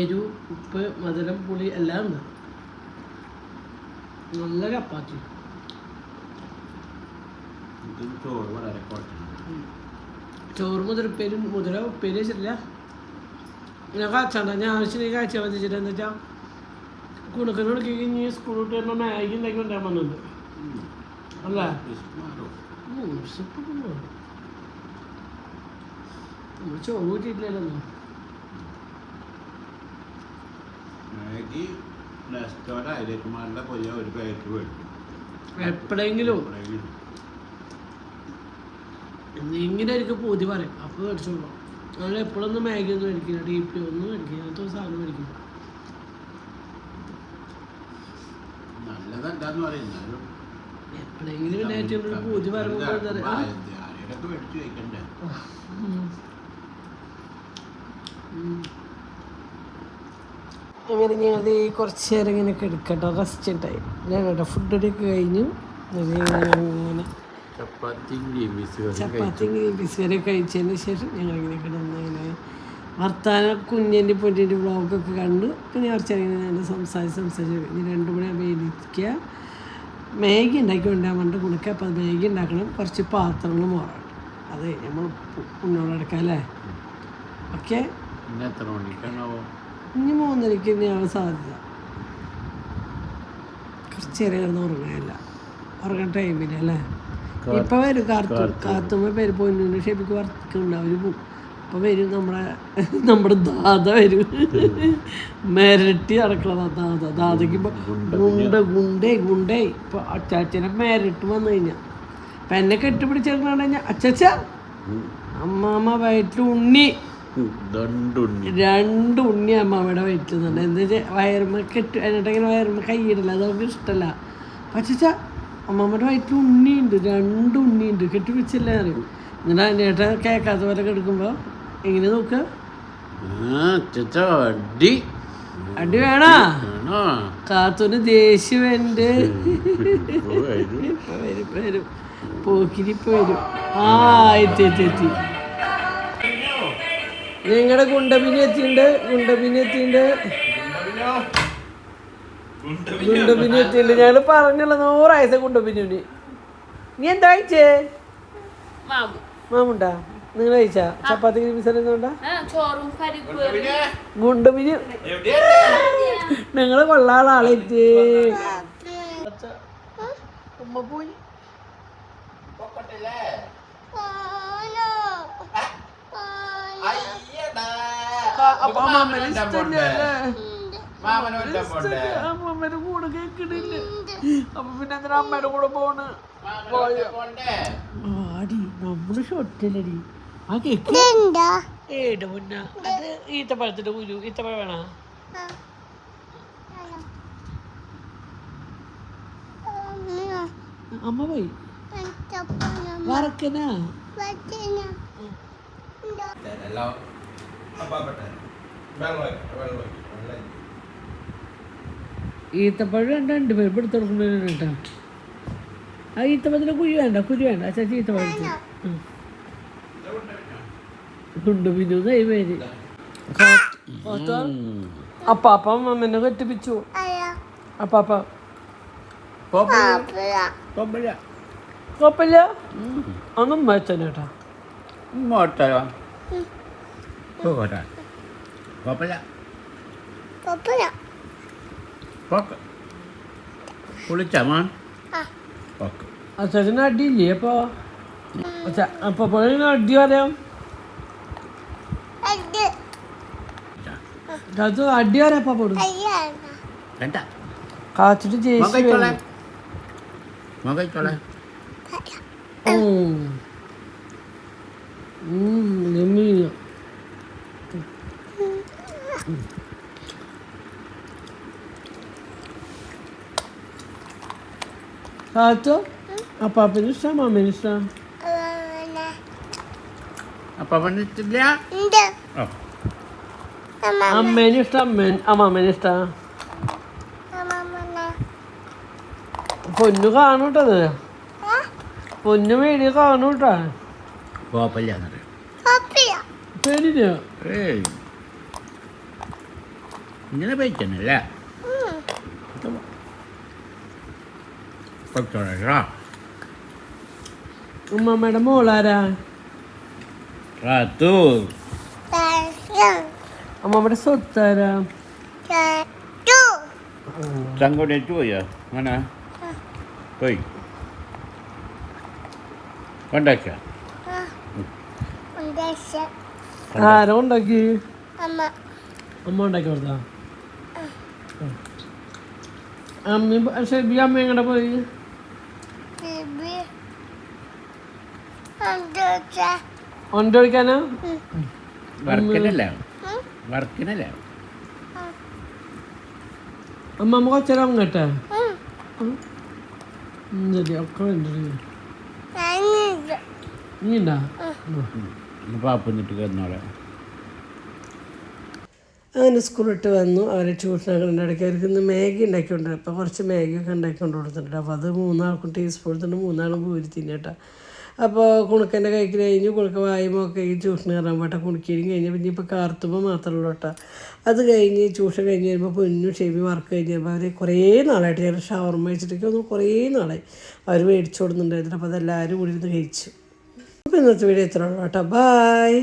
[SPEAKER 1] എരു, ഉപ്പ്, മധുരം, പുളി എല്ലാം ഉണ്ട്. നല്ല ചപ്പാത്തി. ചോറ് മുതിരപ്പേരും ഉപ്പേരി വെച്ചിട്ടില്ല. ഞാൻ കാച്ചാണ്ട ഞാൻ ആവശ്യത്തിന് കാഴ്ച വന്നിച്ചിട്ട് എന്താ വെച്ചാൽ കുണുക്കനോട് കഴിഞ്ഞ് സ്കൂൾ വിട്ട് വരുമ്പോൾ മാഗി ഉണ്ടാക്കി കൊണ്ടുവരാൻ വന്നിട്ടുണ്ട്. അല്ല നമ്മൾ ചോറ് കൂട്ടിയിട്ടില്ലല്ലോ. എപ്പോഴെങ്കിലും ഇങ്ങനെ എനിക്ക് പൂതി പറയും അപ്പോൾ മേടിച്ചോളൂ. നമ്മൾ എപ്പോഴൊന്നും മാഗി ഒന്നും മേടിക്കില്ല, ഡീപ്പി ഒന്നും മേടിക്കില്ല, അങ്ങനത്തെ സാധനം മേടിക്കില്ല. എപ്പോഴെങ്കിലും പിന്നെ ഏറ്റവും പൂതി പറയുമ്പോൾ അങ്ങനെ ഞങ്ങൾ കുറച്ച് നേരം ഇങ്ങനെ കിടക്കട്ടെ, റെസ്റ്റ് ഉണ്ടായി. ഞങ്ങളുടെ ഫുഡൊക്കെ കഴിഞ്ഞു. അങ്ങനെ ചപ്പാത്തിയും ഗ്രീൻ പീസ് കറി കഴിച്ചതിന് ശേഷം ഞങ്ങളിങ്ങനെ കിടന്ന് ഇങ്ങനെ വർത്താനം കുഞ്ഞിൻ്റെ പൊന്നിൻ്റെ വ്ളോഗൊക്കെ കണ്ടു. പിന്നെ കുറച്ച് അങ്ങനെ ഞാൻ സംസാരിച്ച് ഇനി 2 മണിയാകുമ്പോൾ ഇരിക്കുക. മാഗി ഉണ്ടാക്കി കൊണ്ടുപോകാൻ വേണ്ടി കൊടുക്കുക. അപ്പോൾ അത് മാഗി ഉണ്ടാക്കണം. കുറച്ച് പാത്രങ്ങൾ മാറണം. അതെ നമ്മൾ ഉണ്ണോടെടുക്കാം അല്ലേ? ഓക്കെ. ഇനി 3:30 തന്നെയാവാൻ സാധ്യത. കുറച്ച് നേരം കിടന്ന് ഉറങ്ങാനില്ല, ഉറങ്ങാൻ ടൈമില്ല അല്ലേ? ഇപ്പം വരും കാത്തുമ്പോൾ പേര് പൊന്നിൻ്റെ ഷേപ്പിക്ക് വർക്ക് ഉണ്ടാവും. അപ്പോൾ വരും നമ്മുടെ ദാദ വരും. മെരട്ടി നടക്കണം ദാദയ്ക്ക്. ഇപ്പോൾ ഗുണ്ടേ ഇപ്പോൾ അച്ചാച്ചനെ മെരട്ട് വന്നു കഴിഞ്ഞാൽ അപ്പം എന്നെ കെട്ടിപ്പിടിച്ചിരുന്നു കഴിഞ്ഞാൽ അച്ചാച്ച അമ്മാമ്മ വയറ്റിൽ ഉണ്ണി 2 ഉണ്ണി അമ്മാമ്മയുടെ വയറ്റുന്നുണ്ട്. എന്താ വെച്ചാൽ വയറുമ്മ എന്നിട്ടിങ്ങനെ വയറുമ്മ കൈയിടില്ല, അതവർക്ക് ഇഷ്ടമല്ല. അച്ചാച്ച അമ്മാമ്മയുടെ വയറ്റിൽ ഉണ്ണിയുണ്ട്, 2 ഉണ്ണിയുണ്ട്, കെട്ടിപ്പിടിച്ചില്ല അറിയും. എന്നിട്ട് അതിനേട്ട കേൾക്കാത്ത പോലെ കിടക്കുമ്പോൾ എങ്ങനെ നോക്കുക? അടി വേണോ? കാത്തൂന് ദേഷ്യം ഉണ്ട്. വരും പോക്കിരിപ്പ് വരും. എത്തി നിങ്ങളുടെ ഗുണ്ടബിനി എത്തിയിട്ടുണ്ട്. ഞങ്ങൾ പറഞ്ഞല്ലോ 100 വയസ്സ് ഗുണ്ടബിനി. നീ എന്താ കഴിച്ചേ? മാമുണ്ടാ? നിങ്ങൾ കഴിച്ചാ ചപ്പാത്തി ഗ്രീൻ പീസ് എന്തുകൊണ്ടാ? ഗുണ്ടബിനി നിങ്ങള് കൊള്ളാളെ ആളേറ്റ്. ഉമ്മ പോയി അപ്പൊ അമ്മമ്മേനെ ഇഷ്ടല്ലേ? അമ്മമ്മേന്റെ കൂടെ കേൾക്കണില്ല. അപ്പൊ പിന്നെ എന്തിനാ അമ്മേന്റെ കൂടെ പോണ്? ആടി നമ്മള് ഷൊട്ടല്ലടി. ആ കേക്ക് ഏട് മുന്ന അത് ഈത്തപ്പഴത്തിന്റെ കുരു. ഈത്തപ്പഴം വേണോ? അമ്മ പോയി വറക്കനാ. ഈത്തപ്പഴം 2 പേര് എടുത്ത് കൊടുക്കുമ്പോ കേട്ടോ. ആ ഈത്തപ്പഴത്തിന് കുരു വേണ്ട ചേച്ചി ഈത്തപ്പഴത്തിന് കൊണ്ട് പിന്നെ പേര്. അപ്പാപ്പ അമ്മനെ കെട്ടിപ്പിച്ചു. അപ്പാപ്പ കുഴപ്പമില്ല. ഒന്നും വെച്ചേട്ടാ അച്ഛന് അടിയില്ലേ? അപ്പൊ അടി പറയാം. അടി പറയാ കാച്ചിട്ട് ചേച്ചി കാച്ചോ അപ്പാപ്പന് ഇഷ്ടം അമ്മേന് ഇഷ്ടം
[SPEAKER 2] അപ്പാപ്പന് ഇഷ്ടമില്ല
[SPEAKER 1] അമ്മേന് ഇഷ്ടം അമ്മാമ്മേന് ഇഷ്ടം പൊന്നു കാണൂട്ടത് പൊന്നു വീഡിയോ കാണൂട്ടാ
[SPEAKER 2] കുഴപ്പമില്ല
[SPEAKER 1] പേടില്ല
[SPEAKER 2] ഇങ്ങനെ പറ്റണല്ലേ
[SPEAKER 1] അമ്മമ്മയുടെ മോളാരാ അമ്മമ്മയുടെ സ്വത്താരാ
[SPEAKER 2] ചങ്കോടെ പോയോ അങ്ങനെ പോയി ഉണ്ടാക്കിയ
[SPEAKER 1] ആരാ ഉണ്ടാക്കി അമ്മ ഉണ്ടാക്കി കൊടുത്താ അമ്മ ഷെബി അമ്മ എങ്ങടെ പോയി ഒണ്ട ഒഴിക്കാനാ
[SPEAKER 2] വർക്കിനല്ലേ
[SPEAKER 1] അമ്മ കൊച്ചേരം അങ്ങട്ടെ ഒക്കെ നീ ഉണ്ടാ
[SPEAKER 2] പാപ്പന്നിട്ട് കിടന്നോളെ
[SPEAKER 1] അങ്ങനെ സ്കൂളിട്ട് വന്നു അവരെ ട്യൂഷനൊക്കെ ഇടയ്ക്ക് അവർക്ക് ഇന്ന് മാഗി ഉണ്ടാക്കിക്കൊണ്ട് അപ്പോൾ കുറച്ച് മാഗിയൊക്കെ ഉണ്ടാക്കിക്കൊണ്ട് കൊടുത്തിട്ടുണ്ട് അപ്പോൾ അത് 3 ആൾക്കും ടീസ്പൂൺ എടുത്തിട്ട് 3 ആളും പൂരി തിന്നേട്ടാ അപ്പോൾ കുണുക്കൻ്റെ കഴിക്കൽ കഴിഞ്ഞ് കുണുക്ക വായുമൊക്കെ ഈ ട്യൂഷന് കയറാൻ പോട്ടെ കുണുക്കിയും കഴിഞ്ഞ് പിന്നെ ഇപ്പോൾ കാർത്തുമ്പോൾ മാത്രമേ ഉള്ളൂ കേട്ടോ അത് കഴിഞ്ഞ് ട്യൂഷൻ കഴിഞ്ഞ് വരുമ്പോൾ പൊന്നു ഷെബി വർക്ക് കഴിഞ്ഞപ്പോൾ അവർ കുറേ നാളായിട്ട് ഞാൻ ഷവർമ്മ വെച്ചിട്ടൊക്കെ ഒന്ന് കുറേ നാളായി അവർ മേടിച്ചു കൊടുക്കുന്നുണ്ടായിരുന്നു അപ്പോൾ അതെല്ലാവരും കൂടി ഇരുന്ന് കഴിച്ചു അപ്പോൾ ഇന്നത്തെ വീഡിയോ ഇത്ര ഉള്ളൂ കേട്ടോ ബായ്.